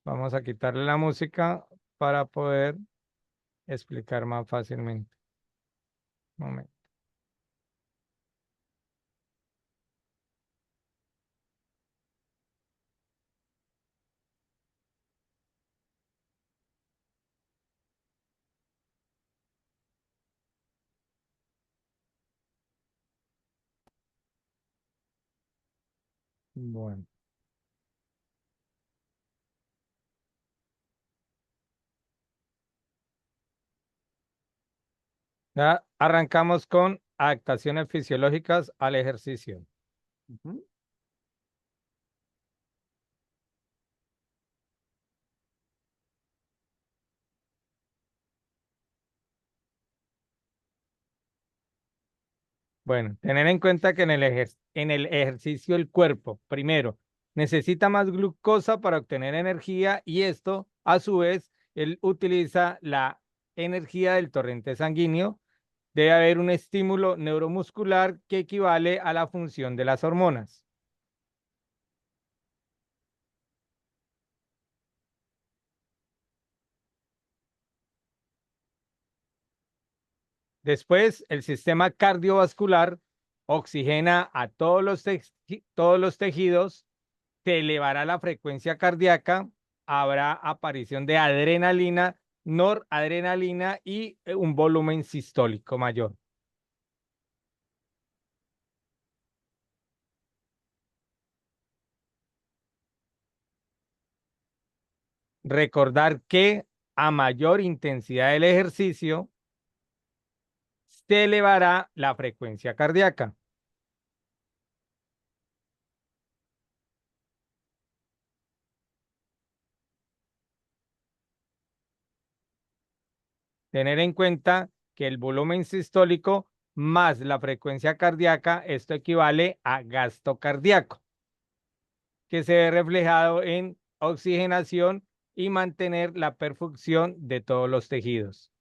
Vamos a quitarle la música para poder explicar más fácilmente. Un momento. Bueno, ya arrancamos con adaptaciones fisiológicas al ejercicio. Ujú. Bueno, tener en cuenta que en el ejercicio el cuerpo, primero, necesita más glucosa para obtener energía y esto, a su vez, él utiliza la energía del torrente sanguíneo. Debe haber un estímulo neuromuscular que equivale a la función de las hormonas. Después, el sistema cardiovascular oxigena a todos los tejidos, se elevará la frecuencia cardíaca, habrá aparición de adrenalina, noradrenalina y un volumen sistólico mayor. Recordar que a mayor intensidad del ejercicio, se elevará la frecuencia cardíaca. Tener en cuenta que el volumen sistólico más la frecuencia cardíaca, esto equivale a gasto cardíaco, que se ve reflejado en oxigenación y mantener la perfusión de todos los tejidos.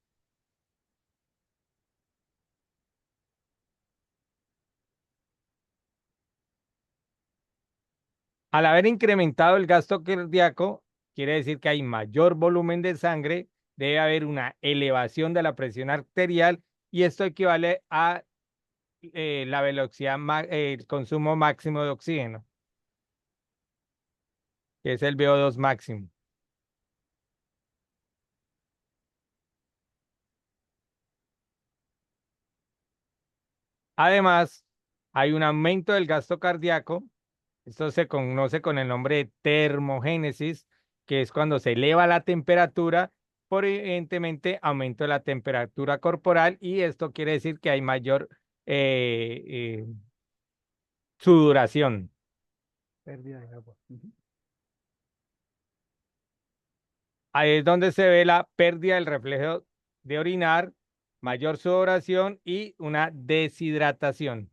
Al haber incrementado el gasto cardíaco, quiere decir que hay mayor volumen de sangre, debe haber una elevación de la presión arterial y esto equivale a la velocidad, el consumo máximo de oxígeno, que es el VO2 máximo. Además, hay un aumento del gasto cardíaco. Esto se conoce con el nombre de termogénesis, que es cuando se eleva la temperatura, por evidentemente aumento de la temperatura corporal y esto quiere decir que hay mayor eh, eh, sudoración. Pérdida de agua. Ujú. Ahí es donde se ve la pérdida del reflejo de orinar, mayor sudoración y una deshidratación.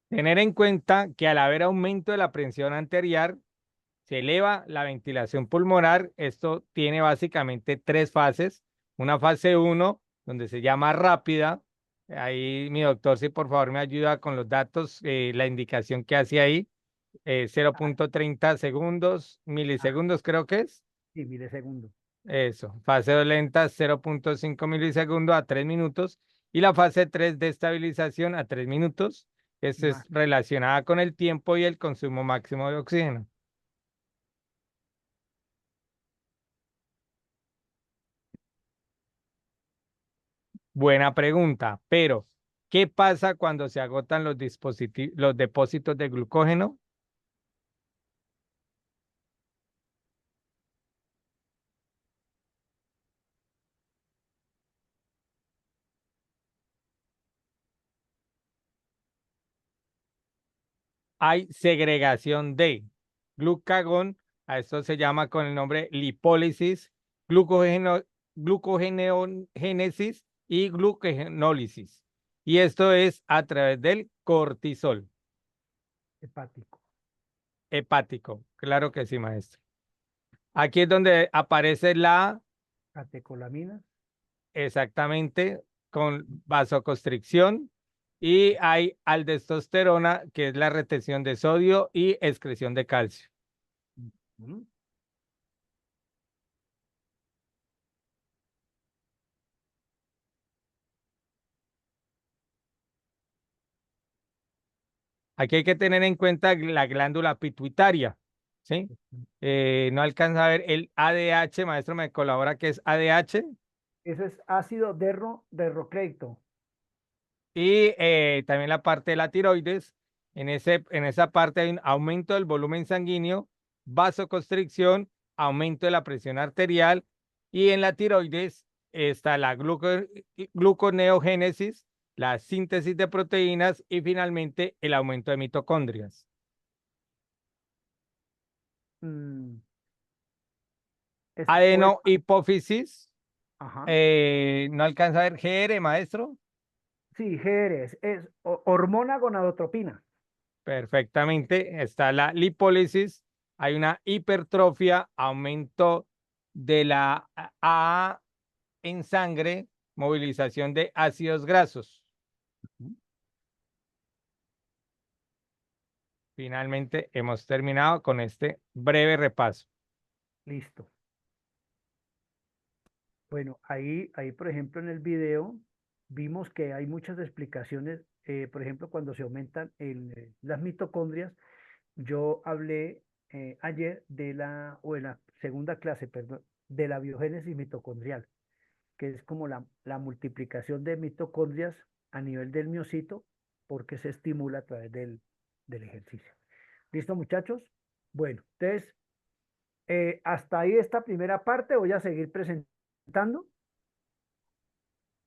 Tener en cuenta que al haber aumento de la presión arterial, se eleva la ventilación pulmonar. Esto tiene básicamente tres fases. Una fase uno donde se llama rápida. Ahí mi doctor, si por favor me ayuda con los datos, la indicación que hace ahí, Ah, 0.30 segundos, ah, milisegundos creo que es. sí, milisegundos. Eso. Fase 2 lenta, 0,5 milisegundos a 3 minutos. Y la fase 3 de estabilización a 3 minutos. Esta es Más. relacionada con el tiempo y el consumo máximo de oxígeno. Buena pregunta, pero ¿qué pasa cuando se agotan los los depósitos de glucógeno? Hay segregación de glucagón, a esto se llama con el nombre lipólisis, glucogeneogénesis y glucogenólisis. Y esto es a través del cortisol Hepático. hepático. Claro que sí, maestro. Aquí es donde aparece la, Catecolaminas. exactamente, con vasoconstricción y hay aldosterona, que es la retención de sodio y excreción de calcio. Ujú. Aquí hay que tener en cuenta la glándula pituitaria, ¿sí? No alcanza a ver el ADH, maestro, me colabora que es ADH, Eso es ácido derrocreito. y también la parte de la tiroides. En esa parte hay un aumento del volumen sanguíneo, vasoconstricción, aumento de la presión arterial, y en la tiroides está la gluconeogénesis, la síntesis de proteínas y finalmente el aumento de mitocondrias. Mm, es Adenohipófisis, ajá. no alcanza a ver GR, maestro. Sí, GR es hormona gonadotropina. Perfectamente. Está la lipólisis, hay una hipertrofia, aumento de la A en sangre, movilización de ácidos grasos. Ujú. Finalmente hemos terminado con este breve repaso. Listo. Bueno, ahí, por ejemplo, en el video vimos que hay muchas explicaciones. Por ejemplo, cuando se aumentan las mitocondrias, yo hablé ayer o en la segunda clase, perdón, de la biogénesis mitocondrial, que es como la multiplicación de mitocondrias a nivel del miocito, porque se estimula a través del ejercicio. ¿Listo, muchachos? Bueno, entonces, hasta ahí esta primera parte. Voy a seguir presentando.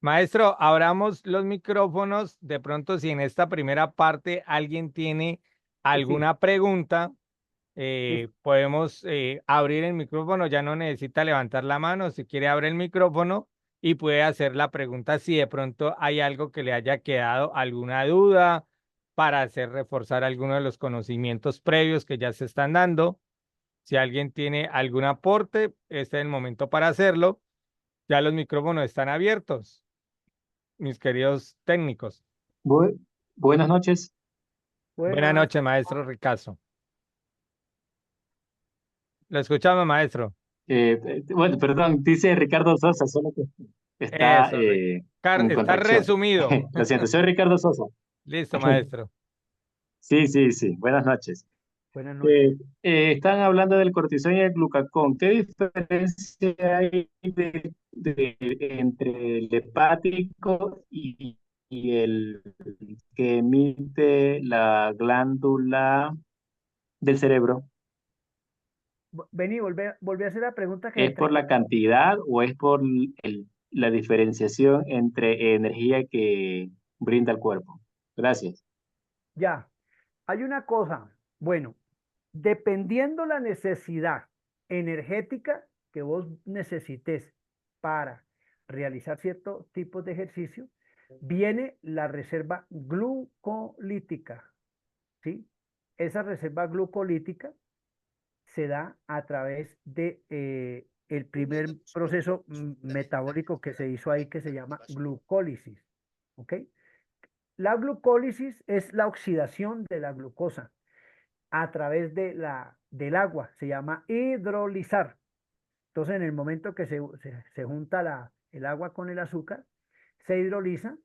Maestro, abramos los micrófonos. De pronto, si en esta primera parte alguien tiene Sí, sí, alguna pregunta, listo. podemos abrir el micrófono, ya no necesita levantar la mano, si quiere abre el micrófono y puede hacer la pregunta si de pronto hay algo que le haya quedado alguna duda para hacer reforzar alguno de los conocimientos previos que ya se están dando. Si alguien tiene algún aporte, este es el momento para hacerlo. Ya los micrófonos están abiertos, mis queridos técnicos. Bu- Buenas noches. Buenas Buenas. noches, maestro Ricazo. Lo escuchamos, maestro. Bueno, perdón, dice Ricardo Sosa, solo que está Eso, con está contracción. resumido. Lo siento, soy Ricardo Sosa. Listo, maestro. Sí, sí, sí. Buenas noches. Buenas noches. Eh, Están hablando del cortisol y el glucagón. ¿Qué diferencia hay entre el hepático y el que emite la glándula del cerebro? Vení, volví a hacer la pregunta que ¿Es por te... la cantidad o es por la diferenciación entre energía que brinda el cuerpo? Gracias. Ya, hay una cosa. Bueno, dependiendo la necesidad energética que vos necesites para realizar ciertos tipos de ejercicio, viene la reserva glucolítica, ¿sí? Esa reserva glucolítica se da a través de el primer proceso metabólico que se hizo ahí, que se llama glucólisis. ¿Ok? La glucólisis es la oxidación de la glucosa a través del agua, se llama hidrolizar. Entonces, en el momento que se junta el agua con el azúcar, se hidroliza,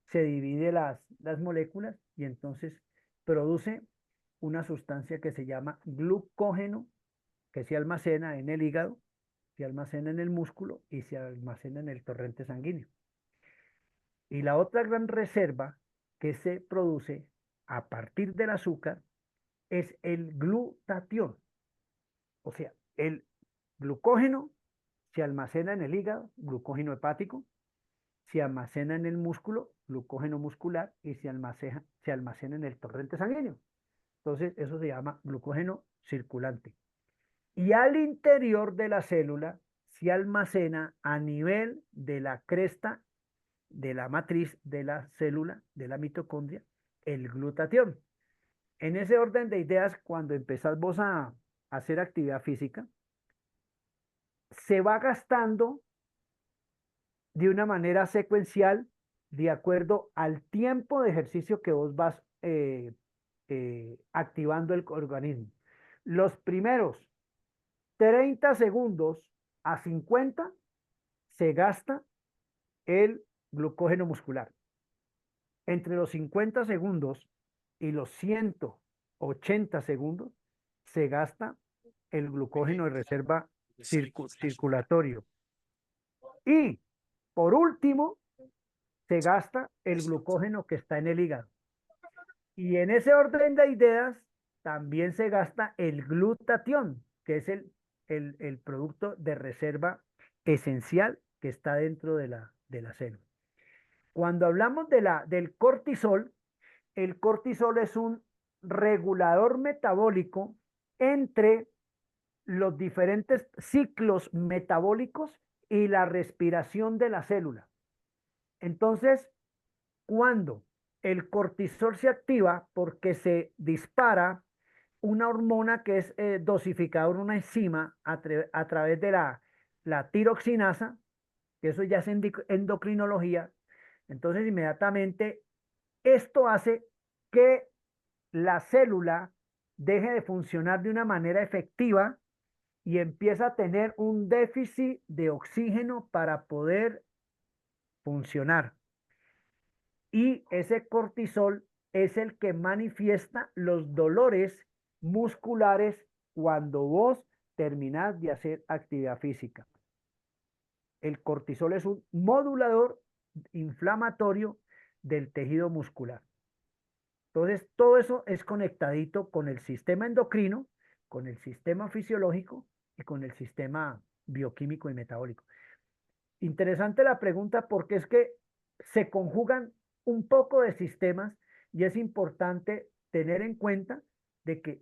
se divide las moléculas y entonces produce una sustancia que se llama glucógeno, que se almacena en el hígado, se almacena en el músculo y se almacena en el torrente sanguíneo. Y la otra gran reserva que se produce a partir del azúcar es el glutatión. O sea, el glucógeno se almacena en el hígado, glucógeno hepático, se almacena en el músculo, glucógeno muscular, y se almacena en el torrente sanguíneo. Entonces, eso se llama glucógeno circulante. Y al interior de la célula se almacena a nivel de la cresta de la matriz de la célula, de la mitocondria, el glutatión. En ese orden de ideas, cuando empezás vos a hacer actividad física, se va gastando de una manera secuencial de acuerdo al tiempo de ejercicio que vos vas activando el organismo. Los primeros 30 segundos a 50 se gasta el glucógeno muscular. Entre los 50 segundos y los 180 segundos se gasta el glucógeno de reserva circulatorio. Y por último, se gasta el glucógeno que está en el hígado. Y en ese orden de ideas, también se gasta el glutatión, que es el producto de reserva esencial que está dentro de la célula. Cuando hablamos del cortisol, el cortisol es un regulador metabólico entre los diferentes ciclos metabólicos y la respiración de la célula. Entonces, cuando el cortisol se activa porque se dispara una hormona que es dosificadora, una enzima a través de la tiroxinasa, que eso ya es endocrinología, entonces inmediatamente esto hace que la célula deje de funcionar de una manera efectiva y empieza a tener un déficit de oxígeno para poder funcionar. Y ese cortisol es el que manifiesta los dolores musculares cuando vos terminás de hacer actividad física. El cortisol es un modulador inflamatorio del tejido muscular. Entonces, todo eso es conectadito con el sistema endocrino, con el sistema fisiológico y con el sistema bioquímico y metabólico. Interesante la pregunta porque es que se conjugan un poco de sistemas y es importante tener en cuenta de que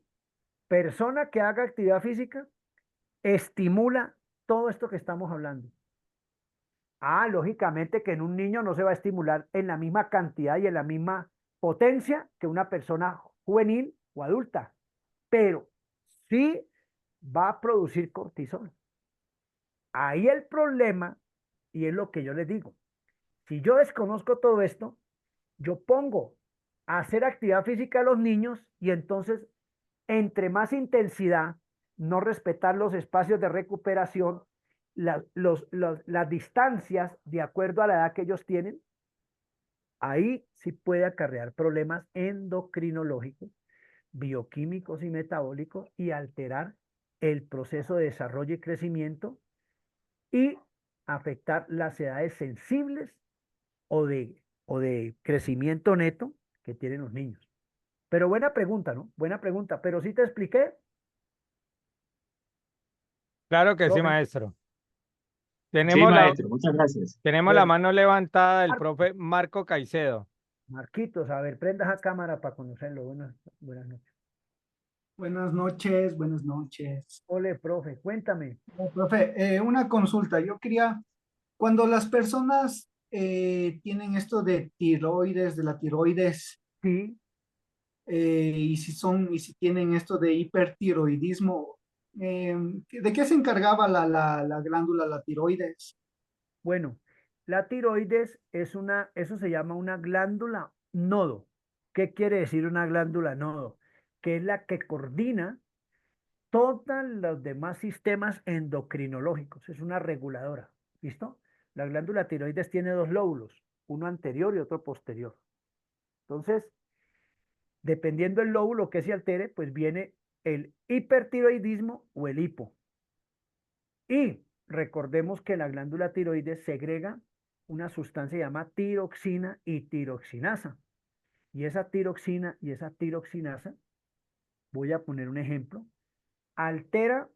persona que haga actividad física estimula todo esto que estamos hablando. Lógicamente que en un niño no se va a estimular en la misma cantidad y en la misma potencia que una persona juvenil o adulta, pero sí va a producir cortisol. Ahí el problema, y es lo que yo les digo, si yo desconozco todo esto, yo pongo a hacer actividad física a los niños y entonces, entre más intensidad, no respetar los espacios de recuperación, las distancias de acuerdo a la edad que ellos tienen, ahí sí puede acarrear problemas endocrinológicos, bioquímicos y metabólicos y alterar el proceso de desarrollo y crecimiento y afectar las edades sensibles o de crecimiento neto que tienen los niños. Pero buena pregunta, ¿no? Buena pregunta. Pero sí te expliqué. Claro que sí, Profe. maestro. Sí, Tenemos maestro, muchas gracias. tenemos la Bueno, mano levantada del Marco, profe Marco Caicedo. Marquitos, a ver, prenda esa cámara para conocerlo. Buenas noches. Buenas noches, buenas noches. Ole, profe, cuéntame. Profe, una consulta. Yo quería, cuando las personas tienen esto de tiroides, de la tiroides, Sí, y si tienen esto de hipertiroidismo, ¿de qué se encargaba la glándula, la tiroides? bueno, la tiroides eso se llama una glándula nodo. ¿Qué quiere decir una glándula nodo? Que es la que coordina todos los demás sistemas endocrinológicos. Es una reguladora. ¿Listo? La glándula tiroides tiene dos lóbulos, uno anterior y otro posterior. Entonces, dependiendo del lóbulo que se altere, pues viene el hipertiroidismo o el hipo. Y recordemos que la glándula tiroides segrega una sustancia llamada tiroxina y tiroxinasa. Y esa tiroxina y esa tiroxinasa, voy a poner un ejemplo, altera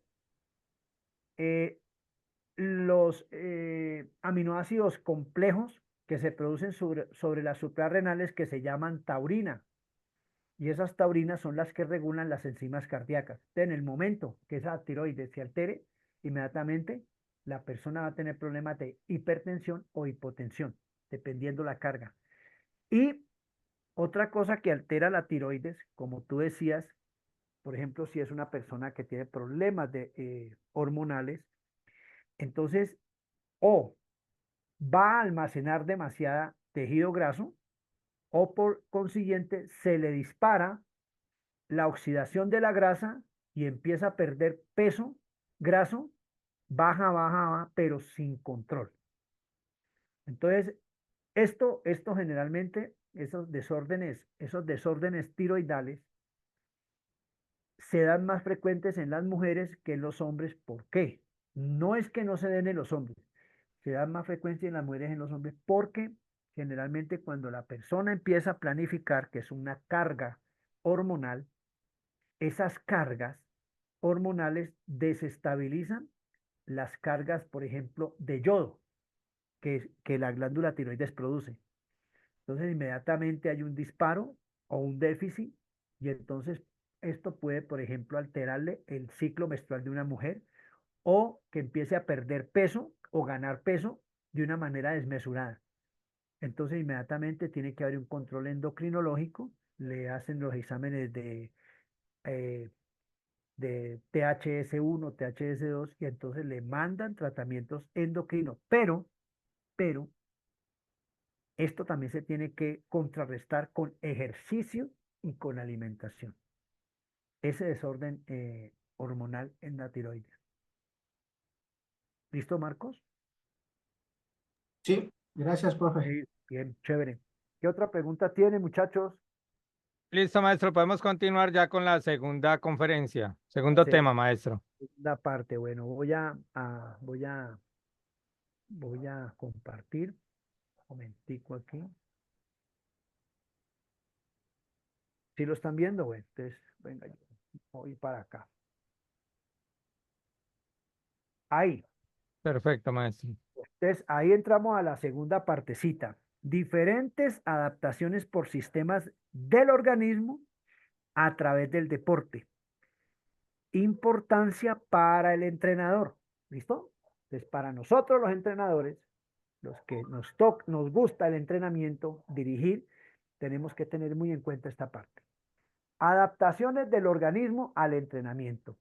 los aminoácidos complejos que se producen sobre las suprarrenales que se llaman taurina. Y esas taurinas son las que regulan las enzimas cardíacas. Entonces, en el momento que esa tiroides se altere, inmediatamente la persona va a tener problemas de hipertensión o hipotensión, dependiendo la carga. Y otra cosa que altera la tiroides, como tú decías, por ejemplo, si es una persona que tiene problemas hormonales, entonces o va a almacenar demasiada tejido graso o por consiguiente se le dispara la oxidación de la grasa y empieza a perder peso graso, baja, baja, baja, pero sin control. Entonces, esto generalmente, esos desórdenes tiroidales se dan más frecuentes en las mujeres que en los hombres. ¿Por qué? No es que no se den en los hombres, se dan más frecuencia en las mujeres que en los hombres porque generalmente cuando la persona empieza a planificar, que es una carga hormonal, esas cargas hormonales desestabilizan las cargas, por ejemplo, de yodo que la glándula tiroides produce. Entonces, inmediatamente hay un disparo o un déficit y entonces esto puede, por ejemplo, alterarle el ciclo menstrual de una mujer o que empiece a perder peso o ganar peso de una manera desmesurada. Entonces, inmediatamente tiene que haber un control endocrinológico, le hacen los exámenes eh, de THS1, THS2 y entonces le mandan tratamientos endocrinos. Pero, esto también se tiene que contrarrestar con ejercicio y con alimentación. Ese desorden hormonal en la tiroides. ¿Listo, Marcos? Sí, gracias, profe. Sí, bien, chévere. ¿Qué otra pregunta tiene, muchachos? Listo, maestro, podemos continuar ya con la segunda conferencia. La Segundo tema, maestro. segunda parte. Bueno, voy a compartir. Un momentico aquí. ¿Sí lo están viendo? Bueno, entonces, venga, yo voy para acá. Ahí. Perfecto, maestro. Entonces, ahí entramos a la segunda partecita. Diferentes adaptaciones por sistemas del organismo a través del deporte. Importancia para el entrenador. ¿Listo? Entonces, para nosotros los entrenadores, los que nos gusta el entrenamiento, dirigir, tenemos que tener muy en cuenta esta parte. Adaptaciones del organismo al entrenamiento.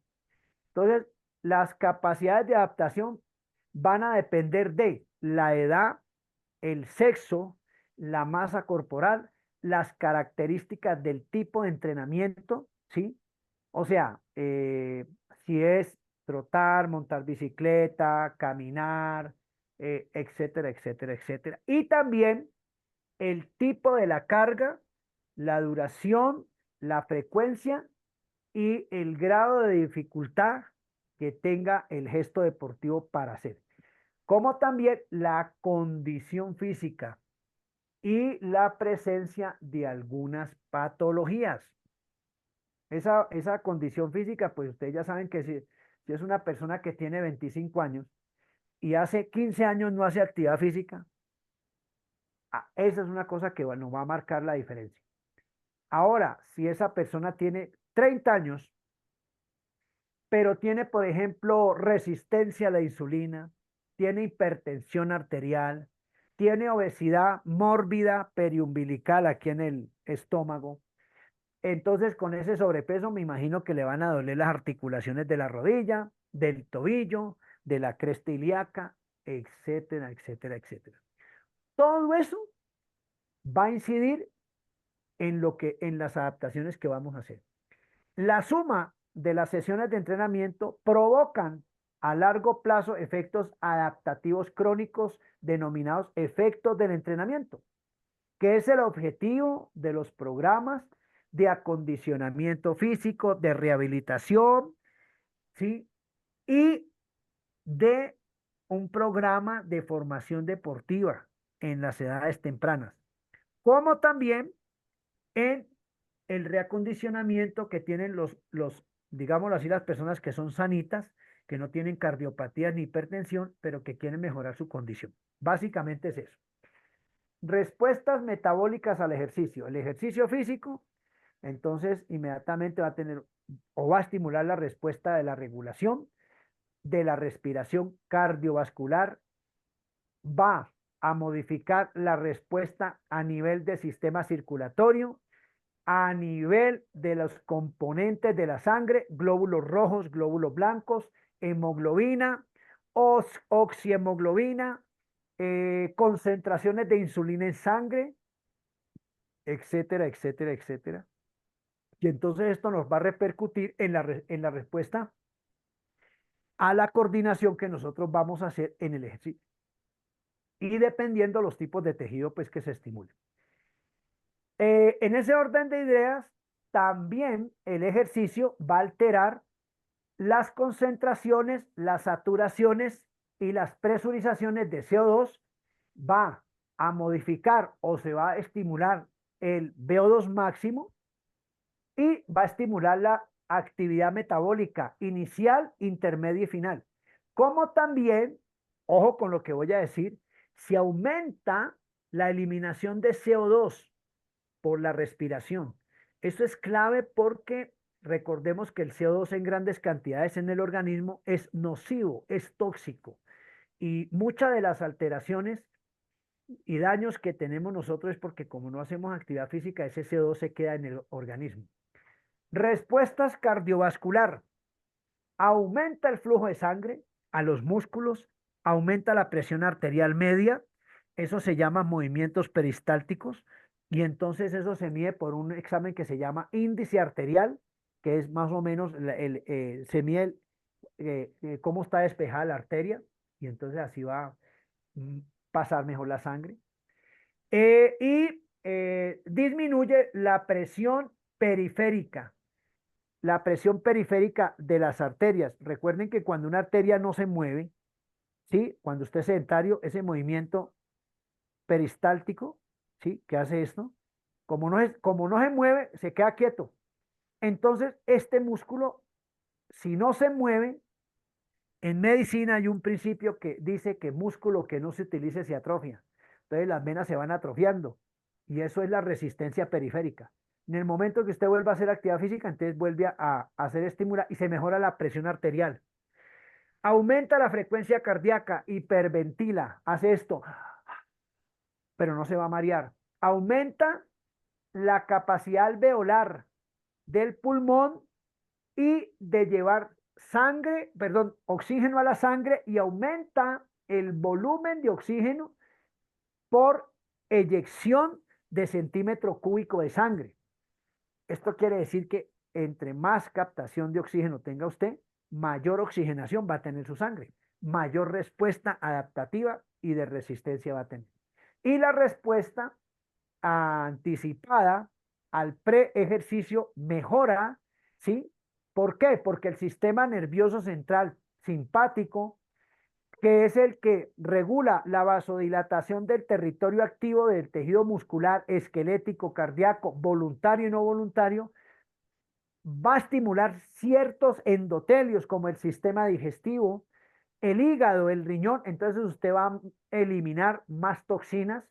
Entonces, las capacidades de adaptación van a depender de la edad, el sexo, la masa corporal, las características del tipo de entrenamiento, ¿sí? O sea, si es trotar, montar bicicleta, caminar, etcétera, etcétera, etcétera. Y también el tipo de la carga, la duración, la frecuencia y el grado de dificultad que tenga el gesto deportivo para hacer, como también la condición física y la presencia de algunas patologías. Esa condición física, pues ustedes ya saben que si es una persona que tiene 25 años y hace 15 años no hace actividad física, esa es una cosa que bueno, va a marcar la diferencia. Ahora, si esa persona tiene 30 años, pero tiene, por ejemplo, resistencia a la insulina, tiene hipertensión arterial, tiene obesidad mórbida periumbilical aquí en el estómago. Entonces, con ese sobrepeso, me imagino que le van a doler las articulaciones de la rodilla, del tobillo, de la cresta ilíaca, etcétera, etcétera, etcétera. Todo eso va a incidir en las adaptaciones que vamos a hacer. La suma de las sesiones de entrenamiento provocan a largo plazo efectos adaptativos crónicos denominados efectos del entrenamiento, que es el objetivo de los programas de acondicionamiento físico, de rehabilitación, ¿sí? Y de un programa de formación deportiva en las edades tempranas, como también en el reacondicionamiento que tienen digámoslo así, las personas que son sanitas, que no tienen cardiopatía ni hipertensión, pero que quieren mejorar su condición. Básicamente es eso. Respuestas metabólicas al ejercicio. El ejercicio físico, entonces inmediatamente va a tener o va a estimular la respuesta de la regulación, de la respiración cardiovascular, va a modificar la respuesta a nivel del sistema circulatorio, a nivel de los componentes de la sangre, glóbulos rojos, glóbulos blancos, hemoglobina, oxihemoglobina, concentraciones de insulina en sangre, etcétera, etcétera, etcétera. Y entonces esto nos va a repercutir en la respuesta a la coordinación que nosotros vamos a hacer en el ejercicio. Y dependiendo los tipos de tejido pues que se estimulen. En ese orden de ideas, también el ejercicio va a alterar las concentraciones, las saturaciones y las presurizaciones de CO2, va a modificar o se va a estimular el VO2 máximo y va a estimular la actividad metabólica inicial, intermedia y final. Como también, ojo con lo que voy a decir, si aumenta la eliminación de CO2 por la respiración. Esto es clave porque recordemos que el CO2 en grandes cantidades en el organismo es nocivo, es tóxico. Y muchas de las alteraciones y daños que tenemos nosotros es porque como no hacemos actividad física, ese CO2 se queda en el organismo. Respuestas cardiovascular. Aumenta el flujo de sangre a los músculos, aumenta la presión arterial media, eso se llama movimientos peristálticos, y entonces eso se mide por un examen que se llama índice arterial, que es más o menos, se mide cómo está despejada la arteria, y entonces así va a pasar mejor la sangre. Disminuye la presión periférica. La presión periférica de las arterias. Recuerden que cuando una arteria no se mueve, ¿sí? Cuando usted es sedentario, ese movimiento peristáltico, ¿sí? ¿Qué hace esto? Como no se mueve, se queda quieto. Entonces, este músculo, si no se mueve, en medicina hay un principio que dice que músculo que no se utilice se atrofia. Entonces, las venas se van atrofiando. Y eso es la resistencia periférica. En el momento que usted vuelva a hacer actividad física, entonces vuelve a hacer estímulo y se mejora la presión arterial. Aumenta la frecuencia cardíaca, hiperventila, hace esto, pero no se va a marear. Aumenta la capacidad alveolar del pulmón y de llevar oxígeno a la sangre y aumenta el volumen de oxígeno por eyección de centímetro cúbico de sangre. Esto quiere decir que entre más captación de oxígeno tenga usted, mayor oxigenación va a tener su sangre, mayor respuesta adaptativa y de resistencia va a tener. Y la respuesta anticipada al pre-ejercicio mejora, ¿sí? ¿Por qué? Porque el sistema nervioso central simpático, que es el que regula la vasodilatación del territorio activo del tejido muscular, esquelético, cardíaco, voluntario y no voluntario, va a estimular ciertos endotelios como el sistema digestivo, el hígado, el riñón, entonces usted va a eliminar más toxinas,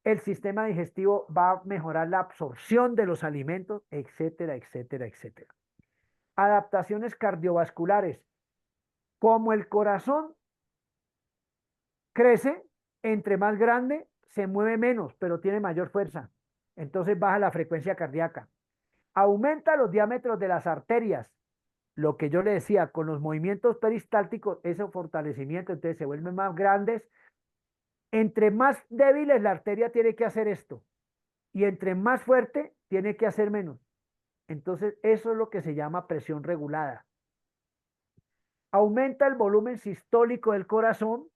el sistema digestivo va a mejorar la absorción de los alimentos, etcétera, etcétera, etcétera. Adaptaciones cardiovasculares, como el corazón crece, entre más grande, se mueve menos, pero tiene mayor fuerza. Entonces baja la frecuencia cardíaca. Aumenta los diámetros de las arterias. Lo que yo le decía, con los movimientos peristálticos, ese fortalecimiento, entonces se vuelven más grandes. Entre más débiles la arteria tiene que hacer esto. Y entre más fuerte, tiene que hacer menos. Entonces, eso es lo que se llama presión regulada. Aumenta el volumen sistólico del corazón.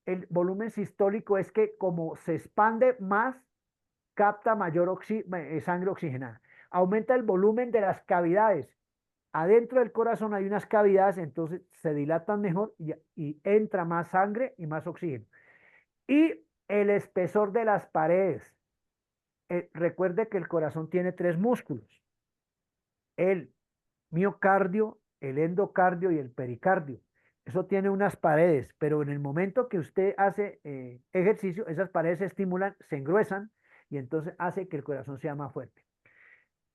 El volumen sistólico es que como se expande más, capta mayor sangre oxigenada. Aumenta el volumen de las cavidades. Adentro del corazón hay unas cavidades, entonces se dilatan mejor y entra más sangre y más oxígeno. Y el espesor de las paredes. Recuerde que el corazón tiene 3 músculos: el miocardio, el endocardio y el pericardio. Eso tiene unas paredes, pero en el momento que usted hace ejercicio, esas paredes se estimulan, se engruesan y entonces hace que el corazón sea más fuerte.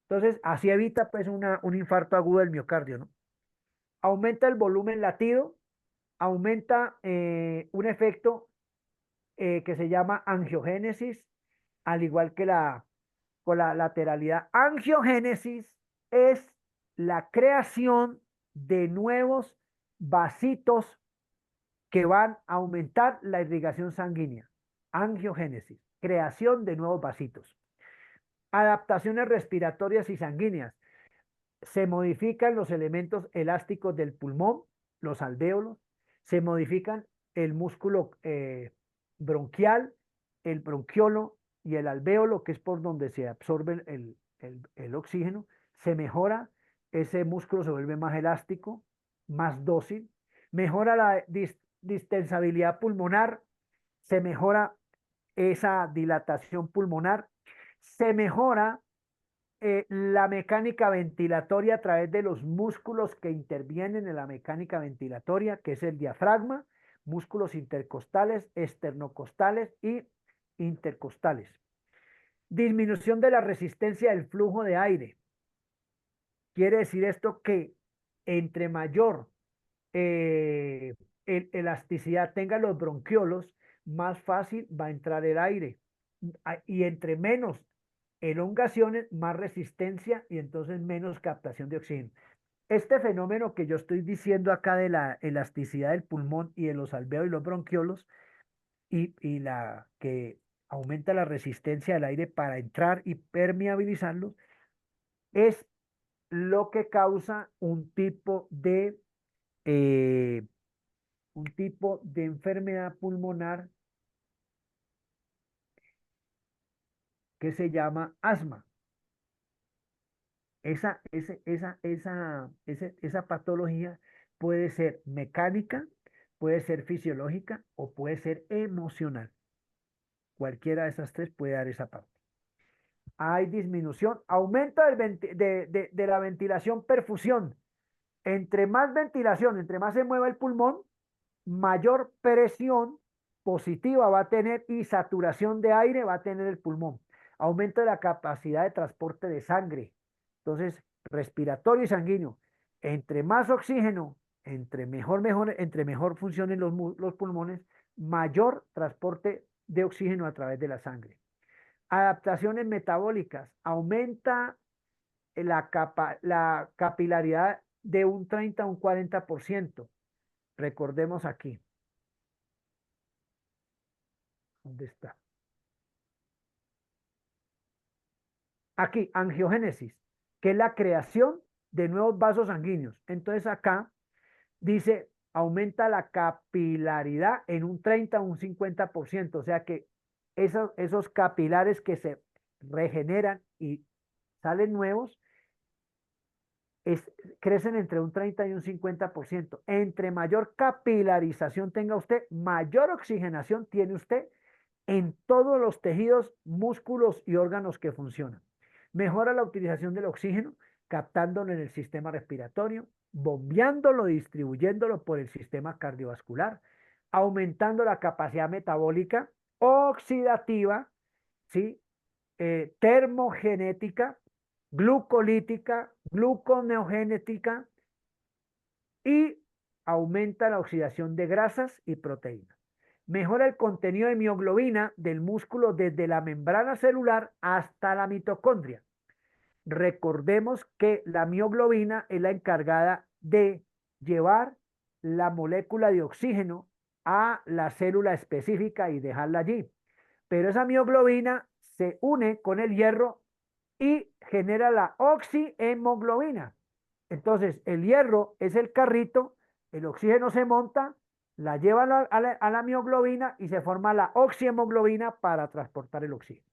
Entonces, así evita pues un infarto agudo del miocardio, ¿no? Aumenta el volumen latido, aumenta un efecto que se llama angiogénesis, al igual que con la lateralidad. Angiogénesis es la creación de nuevos vasitos que van a aumentar la irrigación sanguínea. Angiogénesis, creación de nuevos vasitos. Adaptaciones respiratorias y sanguíneas. Se modifican los elementos elásticos del pulmón, los alvéolos, se modifican el músculo bronquial, el bronquiolo y el alvéolo, que es por donde se absorbe el oxígeno. Se mejora, ese músculo se vuelve más elástico, más dócil, mejora la distensabilidad pulmonar, se mejora esa dilatación pulmonar, se mejora la mecánica ventilatoria a través de los músculos que intervienen en la mecánica ventilatoria, que es el diafragma, músculos intercostales, esternocostales y intercostales. Disminución de la resistencia del flujo de aire. Quiere decir esto que entre mayor elasticidad tengan los bronquiolos, más fácil va a entrar el aire. Y entre menos elongaciones, más resistencia y entonces menos captación de oxígeno. Este fenómeno que yo estoy diciendo acá de la elasticidad del pulmón y de los alvéolos y los bronquiolos y la que aumenta la resistencia del aire para entrar y permeabilizarlo, es lo que causa eh, un tipo de enfermedad pulmonar que se llama asma. Esa patología puede ser mecánica, puede ser fisiológica o puede ser emocional. Cualquiera de esas 3 puede dar esa parte. Hay disminución, aumento de la ventilación perfusión. Entre más ventilación, entre más se mueva el pulmón, mayor presión positiva va a tener y saturación de aire va a tener el pulmón. Aumento de la capacidad de transporte de sangre. Entonces, respiratorio y sanguíneo. Entre más oxígeno, entre mejor funcionen los pulmones, mayor transporte de oxígeno a través de la sangre. Adaptaciones metabólicas. Aumenta la capilaridad de un 30 a un 40%. Recordemos aquí. ¿Dónde está? Aquí, angiogénesis, que es la creación de nuevos vasos sanguíneos. Entonces acá dice, aumenta la capilaridad en un 30 o un 50%. O sea que esos capilares que se regeneran y salen nuevos, crecen entre un 30 y un 50%. Entre mayor capilarización tenga usted, mayor oxigenación tiene usted en todos los tejidos, músculos y órganos que funcionan. Mejora la utilización del oxígeno, captándolo en el sistema respiratorio, bombeándolo, distribuyéndolo por el sistema cardiovascular, aumentando la capacidad metabólica, oxidativa, ¿sí? Termogenética, glucolítica, gluconeogenética y aumenta la oxidación de grasas y proteínas. Mejora el contenido de mioglobina del músculo desde la membrana celular hasta la mitocondria. Recordemos que la mioglobina es la encargada de llevar la molécula de oxígeno a la célula específica y dejarla allí. Pero esa mioglobina se une con el hierro y genera la oxihemoglobina. Entonces, el hierro es el carrito, el oxígeno se monta, la lleva a la mioglobina y se forma la oxihemoglobina para transportar el oxígeno.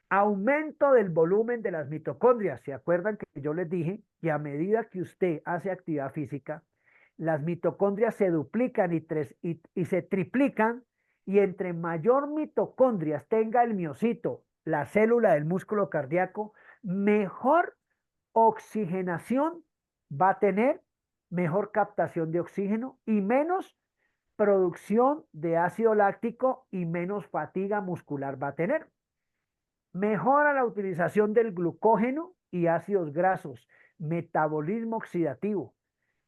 Aumento del volumen de las mitocondrias. ¿Se acuerdan que yo les dije que a medida que usted hace actividad física, las mitocondrias se duplican y se triplican, y entre mayor mitocondrias tenga el miocito, la célula del músculo cardíaco, mejor oxigenación va a tener, mejor captación de oxígeno y menos producción de ácido láctico y menos fatiga muscular va a tener. Mejora la utilización del glucógeno y ácidos grasos, metabolismo oxidativo.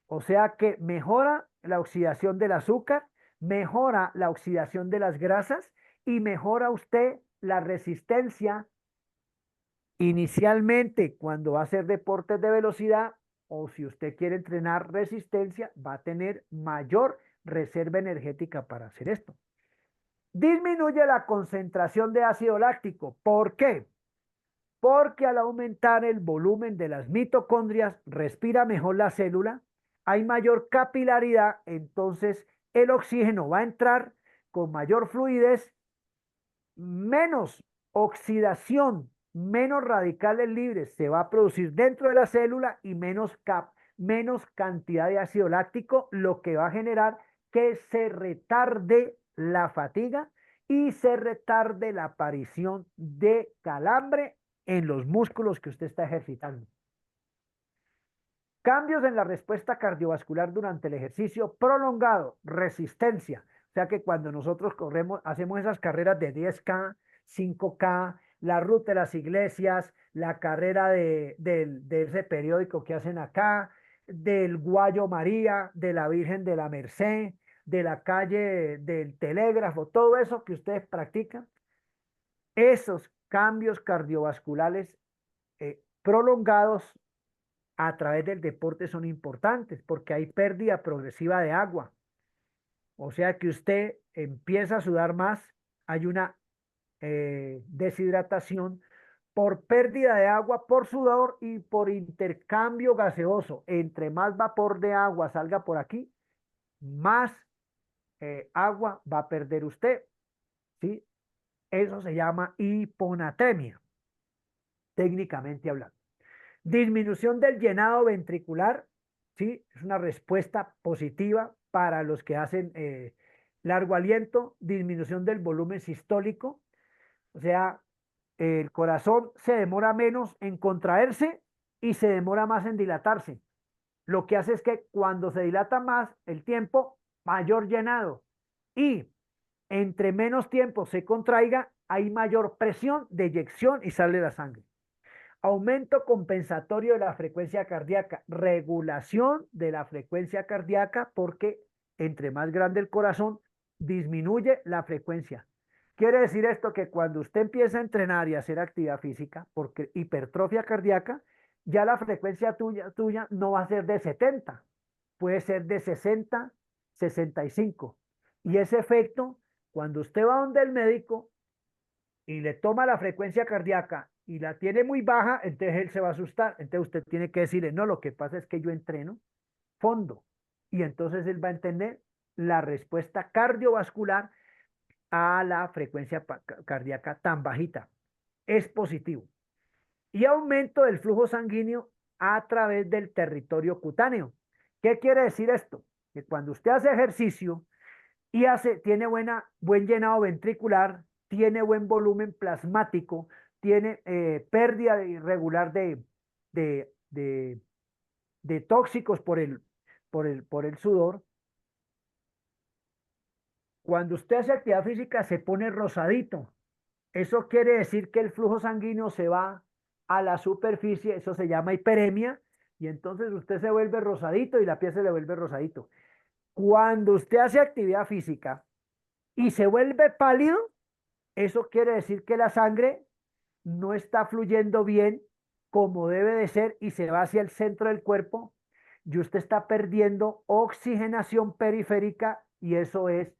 O sea que mejora la oxidación del azúcar, mejora la oxidación de las grasas y mejora usted la resistencia inicialmente cuando va a hacer deportes de velocidad, o si usted quiere entrenar resistencia, va a tener mayor reserva energética para hacer esto. Disminuye la concentración de ácido láctico. ¿Por qué? Porque al aumentar el volumen de las mitocondrias, respira mejor la célula, hay mayor capilaridad, entonces el oxígeno va a entrar con mayor fluidez, menos oxidación, menos radicales libres se va a producir dentro de la célula y menos cantidad de ácido láctico, lo que va a generar que se retarde la fatiga y se retarde la aparición de calambre en los músculos que usted está ejercitando. Cambios en la respuesta cardiovascular durante el ejercicio prolongado, resistencia. O sea que cuando nosotros corremos, hacemos esas carreras de 10K, 5K, la ruta de las iglesias, la carrera de ese periódico que hacen acá, del Guayo María, de la Virgen de la Merced, de la calle del Telégrafo, todo eso que ustedes practican, esos cambios cardiovasculares prolongados a través del deporte son importantes porque hay pérdida progresiva de agua. O sea que usted empieza a sudar más, hay una deshidratación por pérdida de agua, por sudor y por intercambio gaseoso. Entre más vapor de agua salga por aquí, más agua va a perder usted, ¿sí? Eso se llama hiponatremia, técnicamente hablando. Disminución del llenado ventricular, ¿sí? Es una respuesta positiva para los que hacen largo aliento. Disminución del volumen sistólico, o sea, el corazón se demora menos en contraerse y se demora más en dilatarse. Lo que hace es que cuando se dilata más el tiempo, mayor llenado. Y entre menos tiempo se contraiga, hay mayor presión de eyección y sale la sangre. Aumento compensatorio de la frecuencia cardíaca, regulación de la frecuencia cardíaca, porque entre más grande el corazón, disminuye la frecuencia. Quiere decir esto que cuando usted empieza a entrenar y a hacer actividad física, porque hipertrofia cardíaca, ya la frecuencia tuya no va a ser de 70, puede ser de 60, 65. Y ese efecto, cuando usted va donde el médico y le toma la frecuencia cardíaca y la tiene muy baja, entonces él se va a asustar. Entonces usted tiene que decirle, no, lo que pasa es que yo entreno fondo. Y entonces él va a entender la respuesta cardiovascular a la frecuencia cardíaca tan bajita. Es positivo. Y aumento del flujo sanguíneo a través del territorio cutáneo. ¿Qué quiere decir esto? Que cuando usted hace ejercicio y tiene buen llenado ventricular, tiene buen volumen plasmático, tiene pérdida irregular de tóxicos por el sudor. Cuando usted hace actividad física se pone rosadito. Eso quiere decir que el flujo sanguíneo se va a la superficie, eso se llama hiperemia, y entonces usted se vuelve rosadito y la piel se le vuelve rosadito. Cuando usted hace actividad física y se vuelve pálido, eso quiere decir que la sangre no está fluyendo bien como debe de ser y se va hacia el centro del cuerpo y usted está perdiendo oxigenación periférica y eso es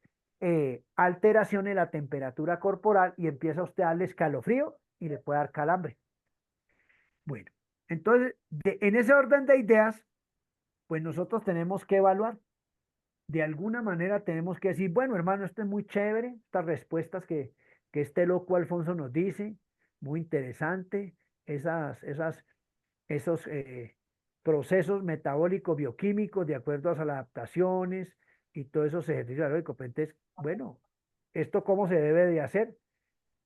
alteración en la temperatura corporal y empieza usted a darle escalofrío y le puede dar calambre. Bueno, entonces, en ese orden de ideas, pues nosotros tenemos que evaluar. De alguna manera tenemos que decir, bueno, hermano, esto es muy chévere, estas respuestas que este loco Alfonso nos dice, muy interesante, esos procesos metabólicos bioquímicos de acuerdo a las adaptaciones y todos esos ejercicios aeróbicos. Pues entonces, bueno, ¿esto cómo se debe de hacer?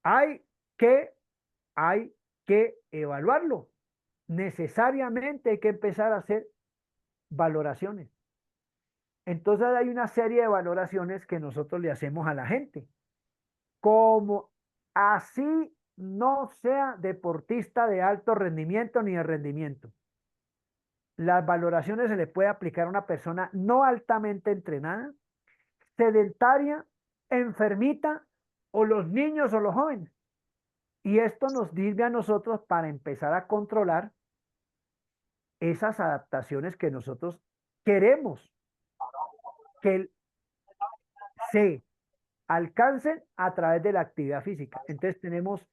Hay que, hay que evaluarlo. Necesariamente hay que empezar a hacer valoraciones. Entonces hay una serie de valoraciones que nosotros le hacemos a la gente. Como así no sea deportista de alto rendimiento ni de rendimiento. Las valoraciones se le puede aplicar a una persona no altamente entrenada, sedentaria, enfermita, o los niños o los jóvenes. Y esto nos sirve a nosotros para empezar a controlar esas adaptaciones que nosotros queremos que se alcancen a través de la actividad física. Entonces tenemos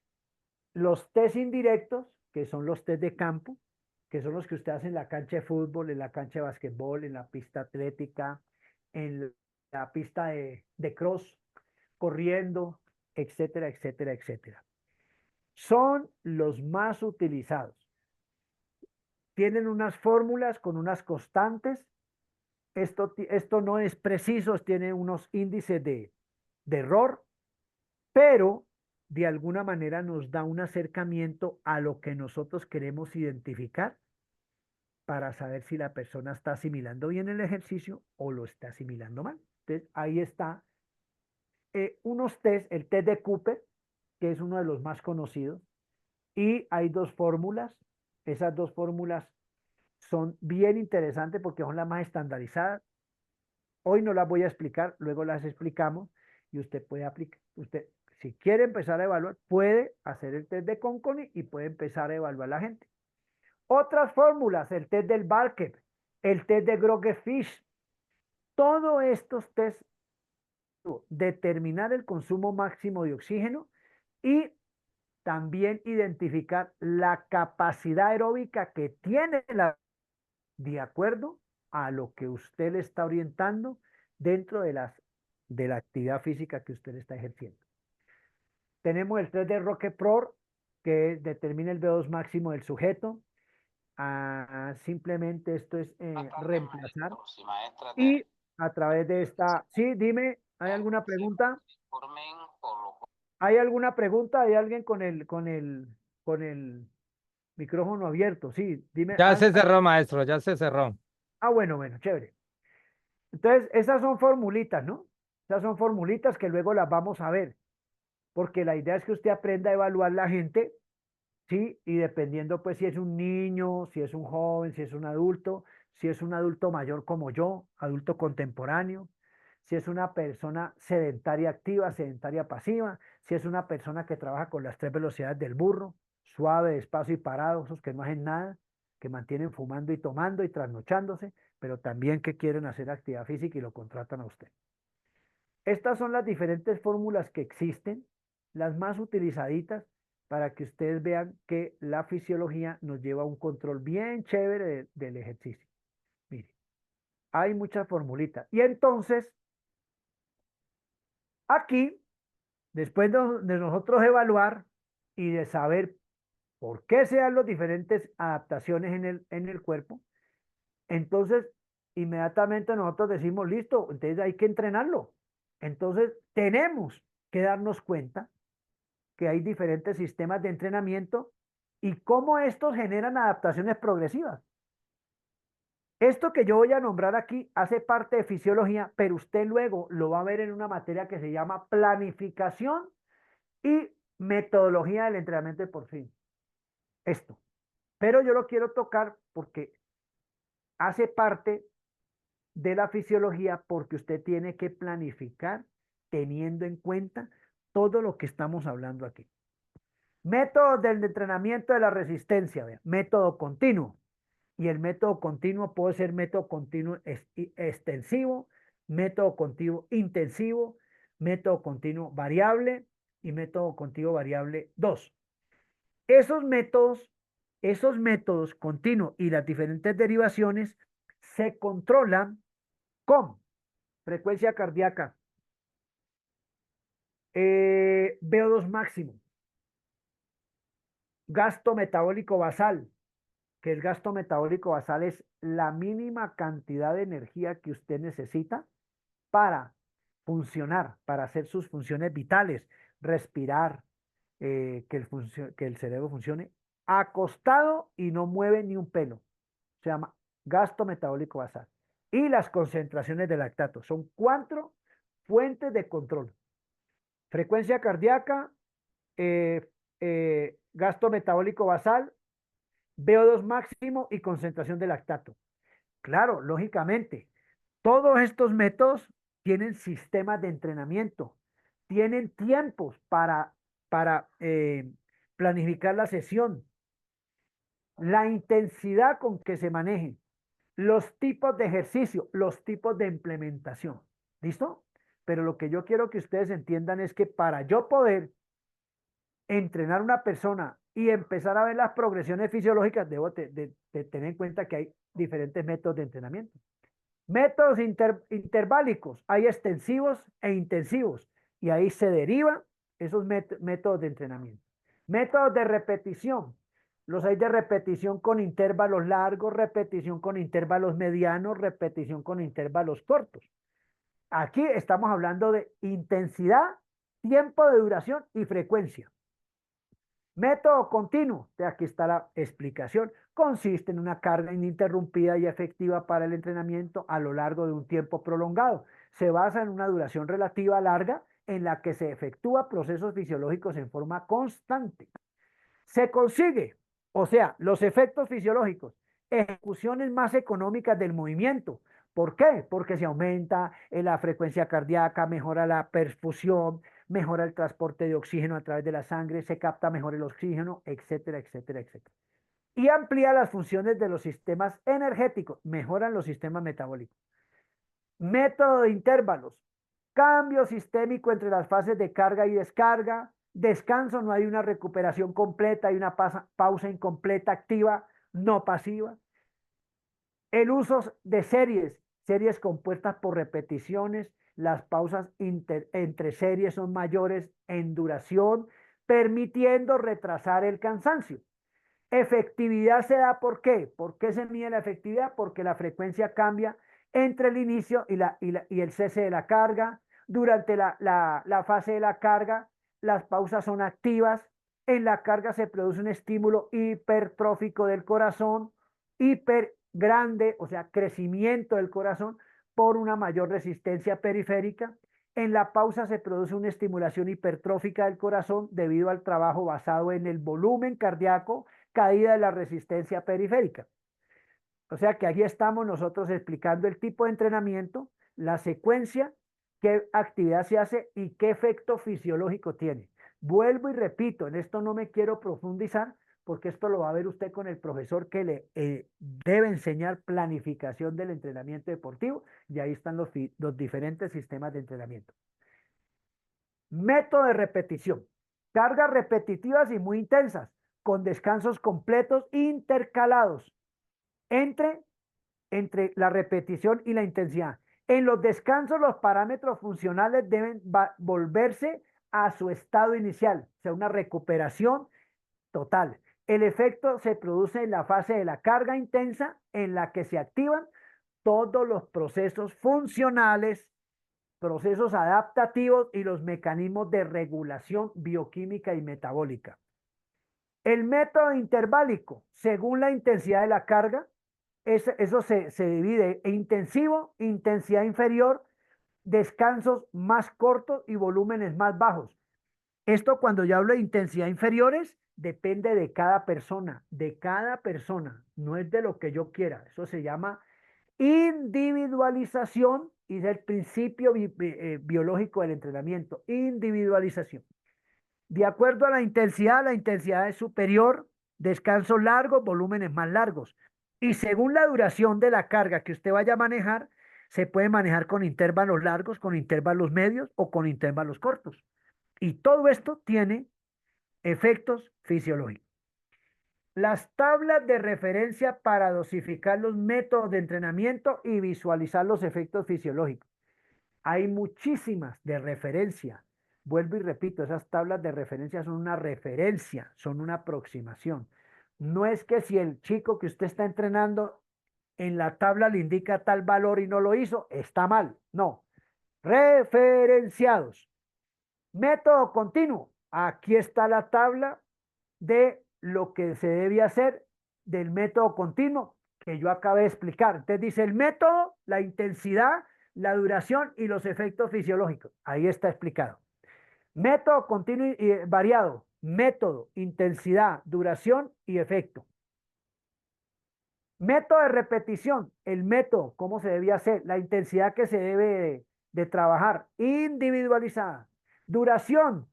los test indirectos, que son los test de campo, que son los que usted hace en la cancha de fútbol, en la cancha de basquetbol, en la pista atlética, en la pista de cross, corriendo, etcétera, etcétera, etcétera. Son los más utilizados. Tienen unas fórmulas con unas constantes. Esto no es preciso, tiene unos índices de error, pero de alguna manera nos da un acercamiento a lo que nosotros queremos identificar para saber si la persona está asimilando bien el ejercicio o lo está asimilando mal. Entonces, ahí está unos test, el test de Cooper, que es uno de los más conocidos, y hay dos fórmulas. Esas dos fórmulas son bien interesantes porque son las más estandarizadas. Hoy no las voy a explicar, luego las explicamos y usted puede aplicar. Usted, si quiere empezar a evaluar, puede hacer el test de Conconi y puede empezar a evaluar a la gente. Otras fórmulas, el test del Barker, el test de Grogge-Fish, todos estos tests determinar el consumo máximo de oxígeno y también identificar la capacidad aeróbica que tiene de acuerdo a lo que usted le está orientando dentro de la actividad física que usted está ejerciendo. Tenemos el test de Roquepror, que determina el VO2 máximo del sujeto. Simplemente esto es reemplazar. Y a través de esta... Sí, dime, ¿hay alguna pregunta? ¿Hay alguna pregunta? ¿Hay alguien con el micrófono abierto? Sí, dime. Ya se cerró, maestro, ya se cerró. Bueno, chévere. Entonces, esas son formulitas, ¿no? Esas son formulitas que luego las vamos a ver, porque la idea es que usted aprenda a evaluar la gente, ¿sí? Y dependiendo, pues, si es un niño, si es un joven, si es un adulto mayor como yo, adulto contemporáneo, si es una persona sedentaria activa, sedentaria pasiva, si es una persona que trabaja con las 3 velocidades del burro, suave, despacio y parado, esos que no hacen nada, que mantienen fumando y tomando y trasnochándose, pero también que quieren hacer actividad física y lo contratan a usted. Estas son las diferentes fórmulas que existen, las más utilizaditas, para que ustedes vean que la fisiología nos lleva a un control bien chévere del ejercicio. Mire, hay muchas formulitas. Y entonces, aquí, después de nosotros evaluar y de saber por qué se dan las diferentes adaptaciones en el cuerpo, entonces inmediatamente nosotros decimos, listo, entonces hay que entrenarlo. Entonces tenemos que darnos cuenta que hay diferentes sistemas de entrenamiento y cómo estos generan adaptaciones progresivas. Esto que yo voy a nombrar aquí hace parte de fisiología, pero usted luego lo va a ver en una materia que se llama planificación y metodología del entrenamiento de por sí. Esto. Pero yo lo quiero tocar porque hace parte de la fisiología, porque usted tiene que planificar teniendo en cuenta todo lo que estamos hablando aquí. Métodos del entrenamiento de la resistencia, ¿ve? Método continuo. Y el método continuo puede ser método continuo extensivo, método continuo intensivo, método continuo variable y método continuo variable 2. Esos métodos Esos métodos continuos y las diferentes derivaciones se controlan con frecuencia cardíaca, VO2 máximo, gasto metabólico basal, que el gasto metabólico basal es la mínima cantidad de energía que usted necesita para funcionar, para hacer sus funciones vitales, respirar, que el cerebro funcione acostado y no mueve ni un pelo. Se llama gasto metabólico basal. Y las concentraciones de lactato. Son 4 fuentes de control. Frecuencia cardíaca, gasto metabólico basal, VO2 máximo y concentración de lactato. Claro, lógicamente, todos estos métodos tienen sistemas de entrenamiento, tienen tiempos para planificar la sesión, la intensidad con que se maneje, los tipos de ejercicio, los tipos de implementación. ¿Listo? Pero lo que yo quiero que ustedes entiendan es que para yo poder entrenar a una persona y empezar a ver las progresiones fisiológicas, debo de tener en cuenta que hay diferentes métodos de entrenamiento. Métodos interválicos, hay extensivos e intensivos, y ahí se derivan esos métodos de entrenamiento. Métodos de repetición, los hay de repetición con intervalos largos, repetición con intervalos medianos, repetición con intervalos cortos. Aquí estamos hablando de intensidad, tiempo de duración y frecuencia. Método continuo, aquí está la explicación, consiste en una carga ininterrumpida y efectiva para el entrenamiento a lo largo de un tiempo prolongado. Se basa en una duración relativa larga en la que se efectúa procesos fisiológicos en forma constante. Se consigue, o sea, los efectos fisiológicos, ejecuciones más económicas del movimiento. ¿Por qué? Porque se aumenta la frecuencia cardíaca, mejora la perfusión, mejora el transporte de oxígeno a través de la sangre, se capta mejor el oxígeno, etcétera, etcétera, etcétera. Y amplía las funciones de los sistemas energéticos, mejoran los sistemas metabólicos. Método de intervalos, cambio sistémico entre las fases de carga y descarga, descanso, no hay una recuperación completa, hay una pausa incompleta activa, no pasiva. El uso de series compuestas por repeticiones, las pausas entre series son mayores en duración, permitiendo retrasar el cansancio. Efectividad se da ¿por qué? ¿Por qué se mide la efectividad? Porque la frecuencia cambia entre el inicio y el cese de la carga. Durante la fase de la carga, las pausas son activas. En la carga se produce un estímulo hipertrófico del corazón, hiper grande, o sea, crecimiento del corazón por una mayor resistencia periférica. En la pausa se produce una estimulación hipertrófica del corazón debido al trabajo basado en el volumen cardíaco, caída de la resistencia periférica. O sea que aquí estamos nosotros explicando el tipo de entrenamiento, la secuencia, qué actividad se hace y qué efecto fisiológico tiene. Vuelvo y repito, en esto no me quiero profundizar porque esto lo va a ver usted con el profesor que le debe enseñar planificación del entrenamiento deportivo y ahí están los diferentes sistemas de entrenamiento. Método de repetición. Cargas repetitivas y muy intensas, con descansos completos intercalados entre la repetición y la intensidad. En los descansos, los parámetros funcionales deben volverse a su estado inicial, o sea, una recuperación total. El efecto se produce en la fase de la carga intensa, en la que se activan todos los procesos funcionales, procesos adaptativos y los mecanismos de regulación bioquímica y metabólica. El método interválico, según la intensidad de la carga, eso se divide en intensivo, intensidad inferior, descansos más cortos y volúmenes más bajos. Esto cuando yo hablo de intensidad inferiores, depende de cada persona, no es de lo que yo quiera. Eso se llama individualización y es el principio biológico del entrenamiento, individualización. De acuerdo a la intensidad es superior, descansos largos, volúmenes más largos. Y según la duración de la carga que usted vaya a manejar, se puede manejar con intervalos largos, con intervalos medios o con intervalos cortos. Y todo esto tiene efectos fisiológicos. las tablas de referencia para dosificar los métodos de entrenamiento y visualizar los efectos fisiológicos. Hay muchísimas de referencia. Vuelvo y repito, esas tablas de referencia son una referencia, son una aproximación. No es que si el chico que usted está entrenando en la tabla le indica tal valor y no lo hizo, está mal. No. Referenciados. Método continuo. Aquí está la tabla de lo que se debe hacer del método continuo que yo acabé de explicar. Entonces dice el método, la intensidad, la duración y los efectos fisiológicos. Ahí está explicado. Método continuo y variado. Método, intensidad, duración y efecto. Método de repetición. El método, cómo se debía hacer. La intensidad que se debe de trabajar. Individualizada. Duración.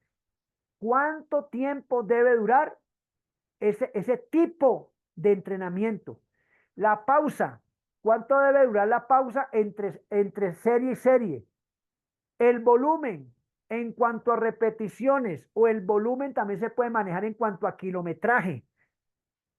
¿Cuánto tiempo debe durar ese tipo de entrenamiento? La pausa. ¿Cuánto debe durar la pausa entre serie y serie? El volumen en cuanto a repeticiones o el volumen también se puede manejar en cuanto a kilometraje.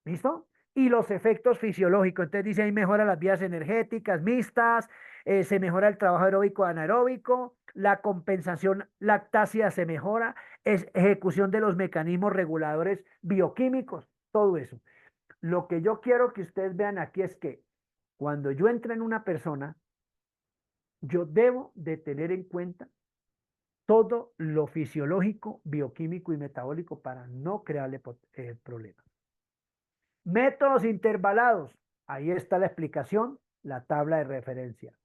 ¿Listo? Y los efectos fisiológicos. Entonces dice ahí mejora las vías energéticas mixtas, se mejora el trabajo aeróbico anaeróbico, la compensación lactácea se mejora, es ejecución de los mecanismos reguladores bioquímicos, todo eso. Lo que yo quiero que ustedes vean aquí es que cuando yo entre en una persona, yo debo de tener en cuenta todo lo fisiológico, bioquímico y metabólico para no crearle problemas. Métodos intervalados. Ahí está la explicación, la tabla de referencia.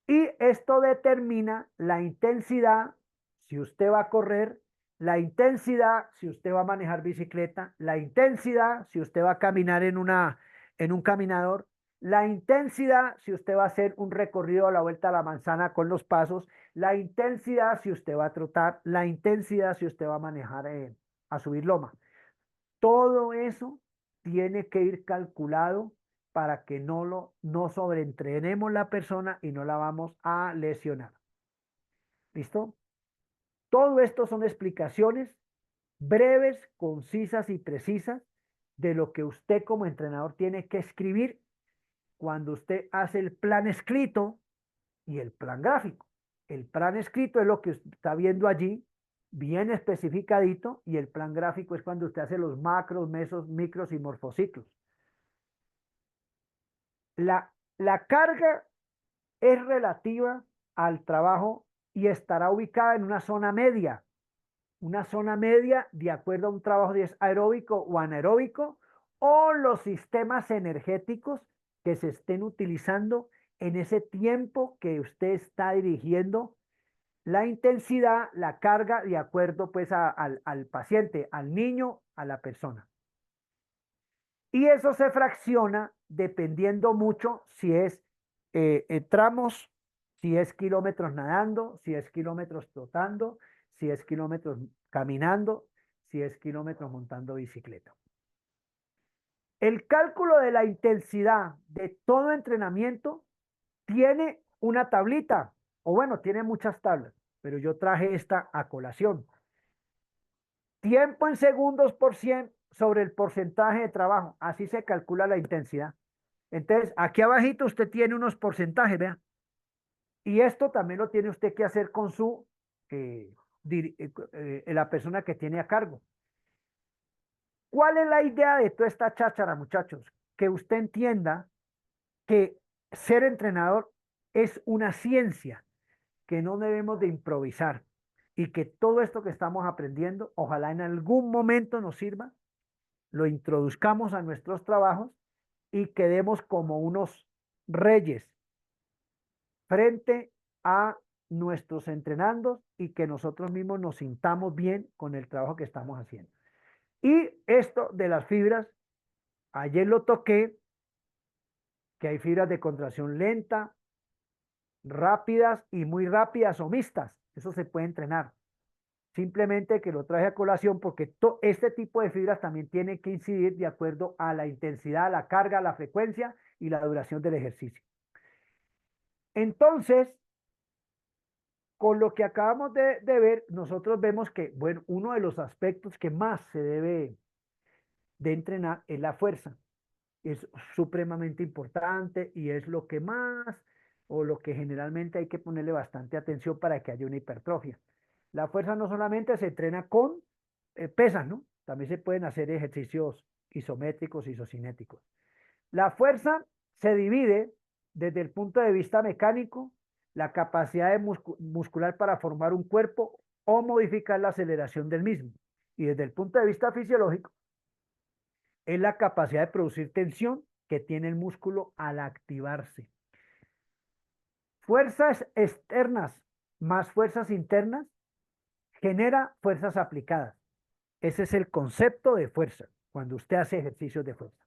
Y esto determina la intensidad, si usted va a correr, la intensidad, si usted va a manejar bicicleta, la intensidad, si usted va a caminar en un caminador, la intensidad, si usted va a hacer un recorrido a la vuelta a la manzana con los pasos, la intensidad, si usted va a trotar, la intensidad, si usted va a manejar, a subir loma. Todo eso tiene que ir calculado para que no sobreentrenemos la persona y no la vamos a lesionar. ¿Listo? Todo esto son explicaciones breves, concisas y precisas de lo que usted como entrenador tiene que escribir cuando usted hace el plan escrito y el plan gráfico. El plan escrito es lo que usted está viendo allí, bien especificadito, y el plan gráfico es cuando usted hace los macros, mesos, micros y morfociclos. La carga es relativa al trabajo y estará ubicada en una zona media de acuerdo a un trabajo aeróbico o anaeróbico o los sistemas energéticos que se estén utilizando en ese tiempo que usted está dirigiendo la intensidad, la carga de acuerdo pues al paciente, al niño, a la persona. Y eso se fracciona dependiendo mucho si es tramos, si es kilómetros nadando, si es kilómetros trotando, si es kilómetros caminando, si es kilómetros montando bicicleta. El cálculo de la intensidad de todo entrenamiento tiene una tablita, o bueno, tiene muchas tablas, pero yo traje esta a colación. Tiempo en segundos por 100 sobre el porcentaje de trabajo. Así se calcula la intensidad. Entonces, aquí abajito usted tiene unos porcentajes, vea. Y esto también lo tiene usted que hacer con la persona que tiene a cargo. ¿Cuál es la idea de toda esta cháchara, muchachos? Que usted entienda que ser entrenador es una ciencia, que no debemos de improvisar y que todo esto que estamos aprendiendo, ojalá en algún momento nos sirva, lo introduzcamos a nuestros trabajos y quedemos como unos reyes frente a nuestros entrenandos y que nosotros mismos nos sintamos bien con el trabajo que estamos haciendo. Y esto de las fibras, ayer lo toqué, que hay fibras de contracción lenta, rápidas y muy rápidas o mixtas. Eso se puede entrenar. Simplemente que lo traje a colación porque este tipo de fibras también tiene que incidir de acuerdo a la intensidad, la carga, la frecuencia y la duración del ejercicio. Entonces, con lo que acabamos de ver, nosotros vemos que, bueno, uno de los aspectos que más se debe de entrenar es la fuerza. Es supremamente importante y es lo que más o lo que generalmente hay que ponerle bastante atención para que haya una hipertrofia. La fuerza no solamente se entrena con pesas, ¿no? También se pueden hacer ejercicios isométricos, isocinéticos. La fuerza se divide desde el punto de vista mecánico, la capacidad muscular para formar un cuerpo o modificar la aceleración del mismo. Y desde el punto de vista fisiológico, es la capacidad de producir tensión que tiene el músculo al activarse. Fuerzas externas más fuerzas internas genera fuerzas aplicadas. Ese es el concepto de fuerza, cuando usted hace ejercicios de fuerza.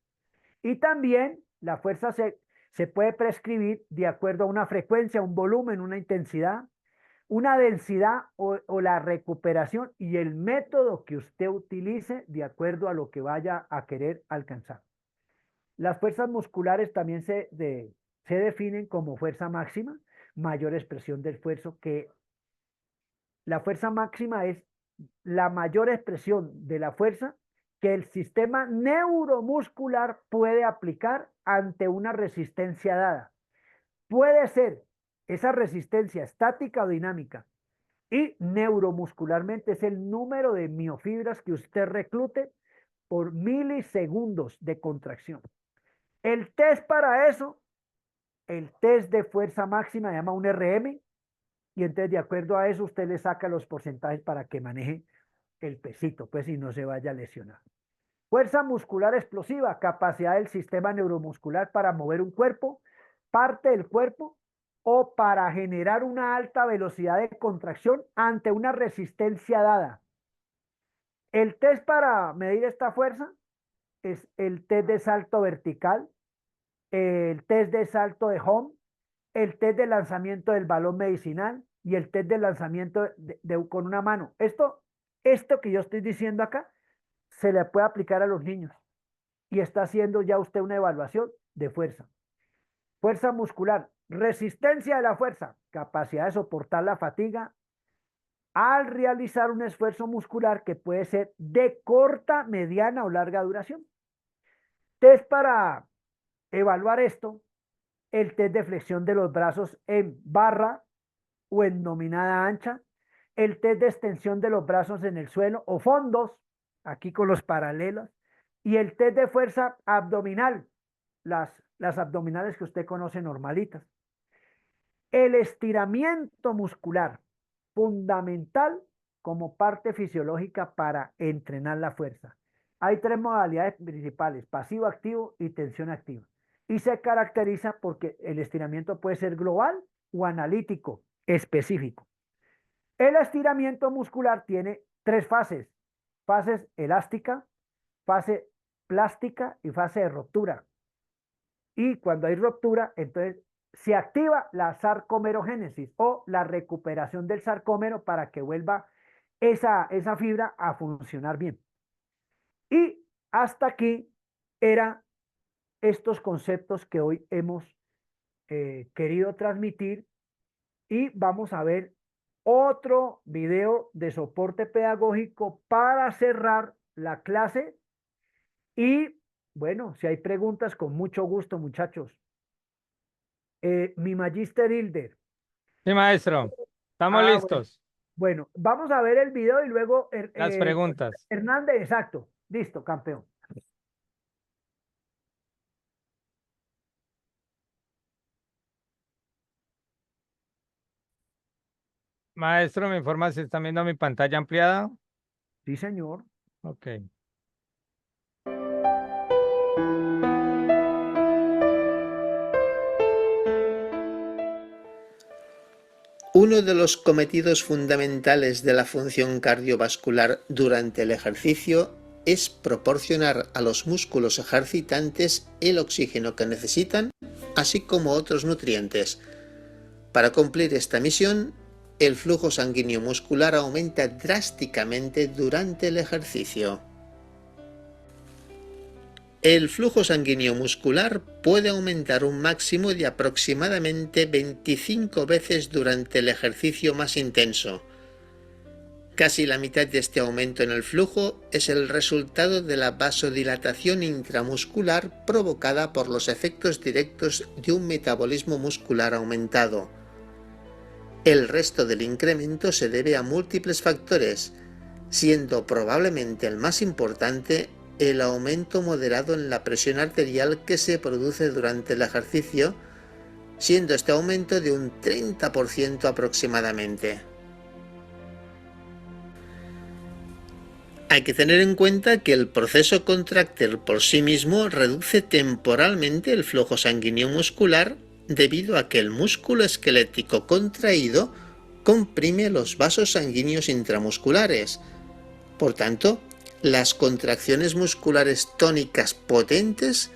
Y también la fuerza se puede prescribir de acuerdo a una frecuencia, un volumen, una intensidad, una densidad o la recuperación y el método que usted utilice de acuerdo a lo que vaya a querer alcanzar. Las fuerzas musculares también se definen como fuerza máxima, mayor expresión del esfuerzo, que la fuerza máxima es la mayor expresión de la fuerza que el sistema neuromuscular puede aplicar ante una resistencia dada. Puede ser esa resistencia estática o dinámica, y neuromuscularmente es el número de miofibras que usted reclute por milisegundos de contracción. El test para eso, el test de fuerza máxima, se llama un RM, y entonces de acuerdo a eso usted le saca los porcentajes para que maneje el pesito, pues, y no se vaya a lesionar. Fuerza muscular explosiva, capacidad del sistema neuromuscular para mover un cuerpo, parte del cuerpo, o para generar una alta velocidad de contracción ante una resistencia dada. El test para medir esta fuerza es el test de salto vertical, el test de salto de home, el test de lanzamiento del balón medicinal y el test de lanzamiento con una mano. Esto que yo estoy diciendo acá se le puede aplicar a los niños y está haciendo ya usted una evaluación de fuerza. Fuerza muscular, resistencia de la fuerza, capacidad de soportar la fatiga al realizar un esfuerzo muscular que puede ser de corta, mediana o larga duración. Test para evaluar esto, el test de flexión de los brazos en barra o en dominada ancha, el test de extensión de los brazos en el suelo o fondos, aquí con los paralelos, y el test de fuerza abdominal, las abdominales que usted conoce normalitas. El estiramiento muscular, fundamental como parte fisiológica para entrenar la fuerza. Hay tres modalidades principales: pasivo activo y tensión activa. Y se caracteriza porque el estiramiento puede ser global o analítico, específico. El estiramiento muscular tiene tres fases: fases elástica, fase plástica y fase de ruptura. Y cuando hay ruptura, entonces se activa la sarcomerogénesis o la recuperación del sarcómero para que vuelva esa fibra a funcionar bien. Y hasta aquí eran estos conceptos que hoy hemos querido transmitir, y vamos a ver otro video de soporte pedagógico para cerrar la clase. Y bueno, si hay preguntas, con mucho gusto, muchachos. Mi Magister Hilder. Sí, maestro. Estamos listos. Bueno, vamos a ver el video y luego Las preguntas. Hernández, exacto. Listo, campeón. Maestro, ¿me informa si están viendo mi pantalla ampliada? Sí, señor. Ok. Uno de los cometidos fundamentales de la función cardiovascular durante el ejercicio es proporcionar a los músculos ejercitantes el oxígeno que necesitan, así como otros nutrientes. Para cumplir esta misión, el flujo sanguíneo muscular aumenta drásticamente durante el ejercicio. El flujo sanguíneo muscular puede aumentar un máximo de aproximadamente 25 veces durante el ejercicio más intenso. Casi la mitad de este aumento en el flujo es el resultado de la vasodilatación intramuscular provocada por los efectos directos de un metabolismo muscular aumentado. El resto del incremento se debe a múltiples factores, siendo probablemente el más importante el aumento moderado en la presión arterial que se produce durante el ejercicio, siendo este aumento de un 30% aproximadamente. Hay que tener en cuenta que el proceso contráctil por sí mismo reduce temporalmente el flujo sanguíneo muscular debido a que el músculo esquelético contraído comprime los vasos sanguíneos intramusculares. Por tanto, las contracciones musculares tónicas potentes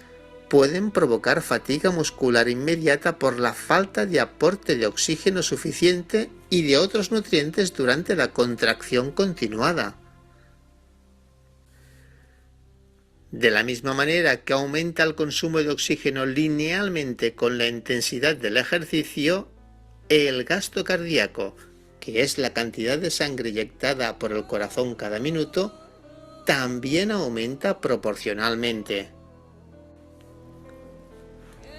pueden provocar fatiga muscular inmediata por la falta de aporte de oxígeno suficiente y de otros nutrientes durante la contracción continuada. De la misma manera que aumenta el consumo de oxígeno linealmente con la intensidad del ejercicio, el gasto cardíaco, que es la cantidad de sangre inyectada por el corazón cada minuto, también aumenta proporcionalmente.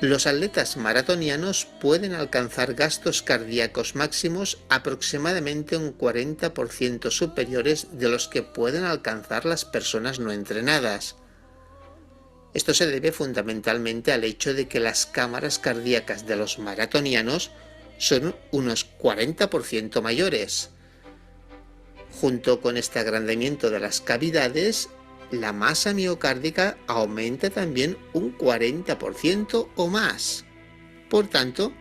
Los atletas maratonianos pueden alcanzar gastos cardíacos máximos aproximadamente un 40% superiores de los que pueden alcanzar las personas no entrenadas. Esto se debe fundamentalmente al hecho de que las cámaras cardíacas de los maratonianos son unos 40% mayores. Junto con este agrandamiento de las cavidades, la masa miocárdica aumenta también un 40% o más. Por tanto,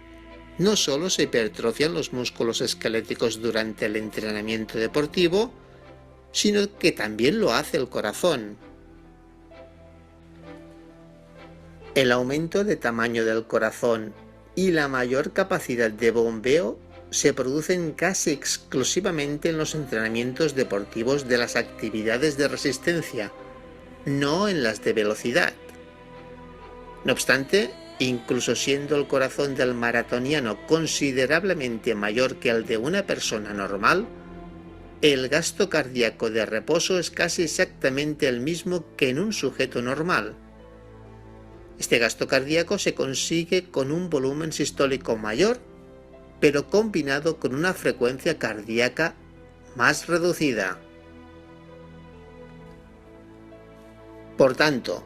no solo se hipertrofian los músculos esqueléticos durante el entrenamiento deportivo, sino que también lo hace el corazón. El aumento de tamaño del corazón y la mayor capacidad de bombeo se producen casi exclusivamente en los entrenamientos deportivos de las actividades de resistencia, no en las de velocidad. No obstante, incluso siendo el corazón del maratoniano considerablemente mayor que el de una persona normal, el gasto cardíaco de reposo es casi exactamente el mismo que en un sujeto normal. Este gasto cardíaco se consigue con un volumen sistólico mayor, pero combinado con una frecuencia cardíaca más reducida. Por tanto,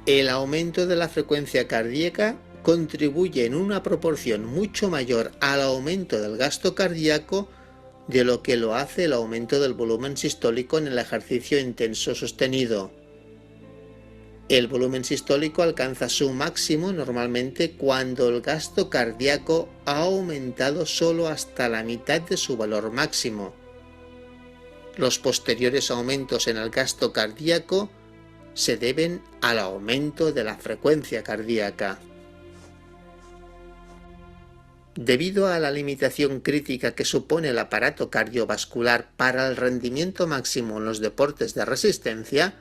el aumento de la frecuencia cardíaca contribuye en una proporción mucho mayor al aumento del gasto cardíaco de lo que lo hace el aumento del volumen sistólico en el ejercicio intenso sostenido. El volumen sistólico alcanza su máximo normalmente cuando el gasto cardíaco ha aumentado solo hasta la mitad de su valor máximo. Los posteriores aumentos en el gasto cardíaco se deben al aumento de la frecuencia cardíaca. Debido a la limitación crítica que supone el aparato cardiovascular para el rendimiento máximo en los deportes de resistencia,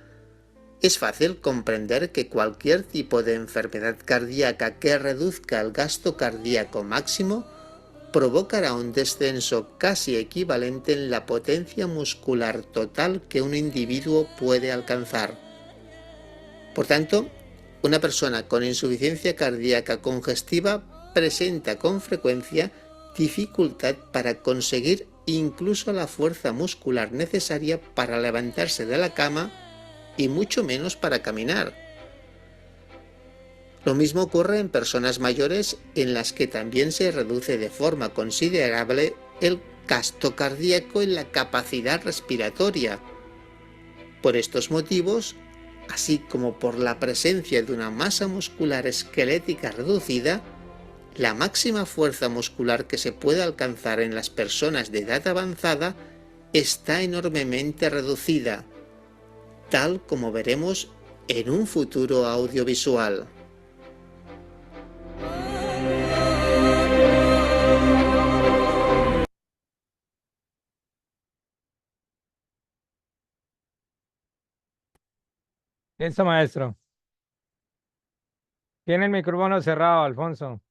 es fácil comprender que cualquier tipo de enfermedad cardíaca que reduzca el gasto cardíaco máximo provocará un descenso casi equivalente en la potencia muscular total que un individuo puede alcanzar. Por tanto, una persona con insuficiencia cardíaca congestiva presenta con frecuencia dificultad para conseguir incluso la fuerza muscular necesaria para levantarse de la cama y mucho menos para caminar. Lo mismo ocurre en personas mayores en las que también se reduce de forma considerable el gasto cardíaco y la capacidad respiratoria. Por estos motivos, así como por la presencia de una masa muscular esquelética reducida, la máxima fuerza muscular que se puede alcanzar en las personas de edad avanzada está enormemente reducida, tal como veremos en un futuro audiovisual. Listo, maestro. Tiene el micrófono cerrado, Alfonso.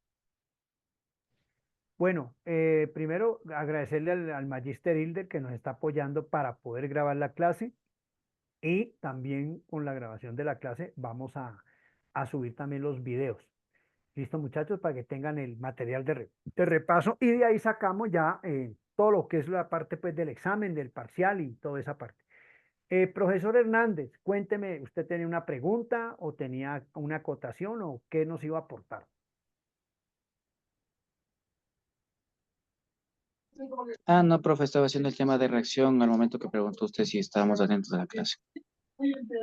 Bueno, primero agradecerle al Magister Hilder que nos está apoyando para poder grabar la clase y también con la grabación de la clase vamos a subir también los videos. Listo, muchachos, para que tengan el material de repaso y de ahí sacamos ya todo lo que es la parte pues del examen, del parcial y toda esa parte. Profesor Hernández, cuénteme, ¿usted tenía una pregunta o tenía una acotación o qué nos iba a aportar? No, profe, estaba haciendo el tema de reacción al momento que preguntó usted si estábamos atentos a la clase.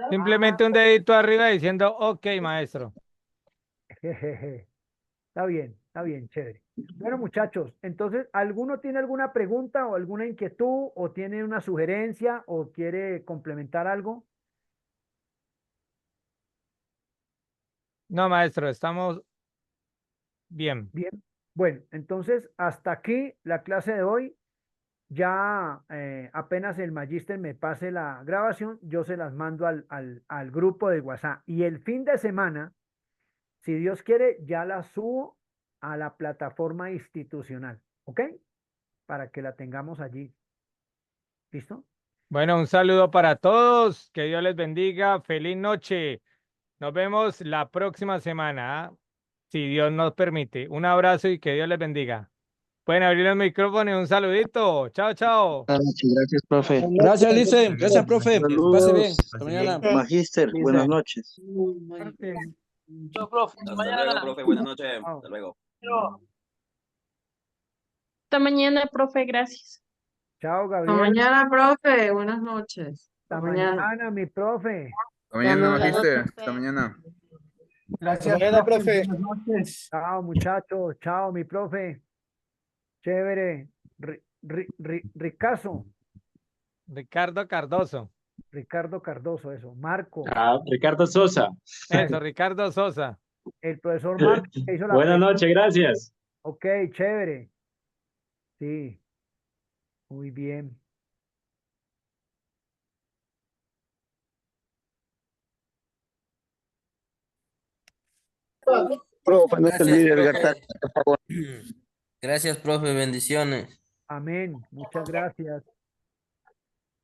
Simplemente un dedito arriba diciendo, ok, maestro. Jejeje. Está bien, chévere. Bueno, muchachos, entonces, ¿alguno tiene alguna pregunta o alguna inquietud o tiene una sugerencia o quiere complementar algo? No, maestro, estamos bien. Bien. Bueno, entonces, hasta aquí la clase de hoy. Ya apenas el magíster me pase la grabación, yo se las mando al grupo de WhatsApp. Y el fin de semana, si Dios quiere, ya la subo a la plataforma institucional, ¿ok? Para que la tengamos allí. ¿Listo? Bueno, un saludo para todos. Que Dios les bendiga. Feliz noche. Nos vemos la próxima semana, ¿ah? Si Dios nos permite. Un abrazo y que Dios les bendiga. Pueden abrir el micrófono y un saludito. Chao, chao. Buenas noches, gracias, profe. Gracias, Lice. Gracias, profe. Pase bien. Hasta mañana. Magíster, buenas noches. Chao, profe. Hasta mañana. profe. Buenas noches. Chao. Hasta luego. Hasta mañana, profe, gracias. Chao, Hasta Gabriel. mañana, profe. Buenas noches. Hasta mañana, mi profe. Hasta mañana, magíster. Hasta mañana. Gracias, mañana, profe. Buenas noches. Chao, muchachos. Chao, mi profe. Chévere. Ricazo. Ricardo Cardoso. Ricardo Cardoso, eso. Marco. Ricardo Sosa. Eso, Ricardo Sosa. El profesor Marco que hizo la Buenas pregunta. noches, gracias. Ok, chévere. Sí, muy bien. Profe, no se olvide el Garzán, por favor. Gracias, profe. Bendiciones. Amén. Muchas gracias.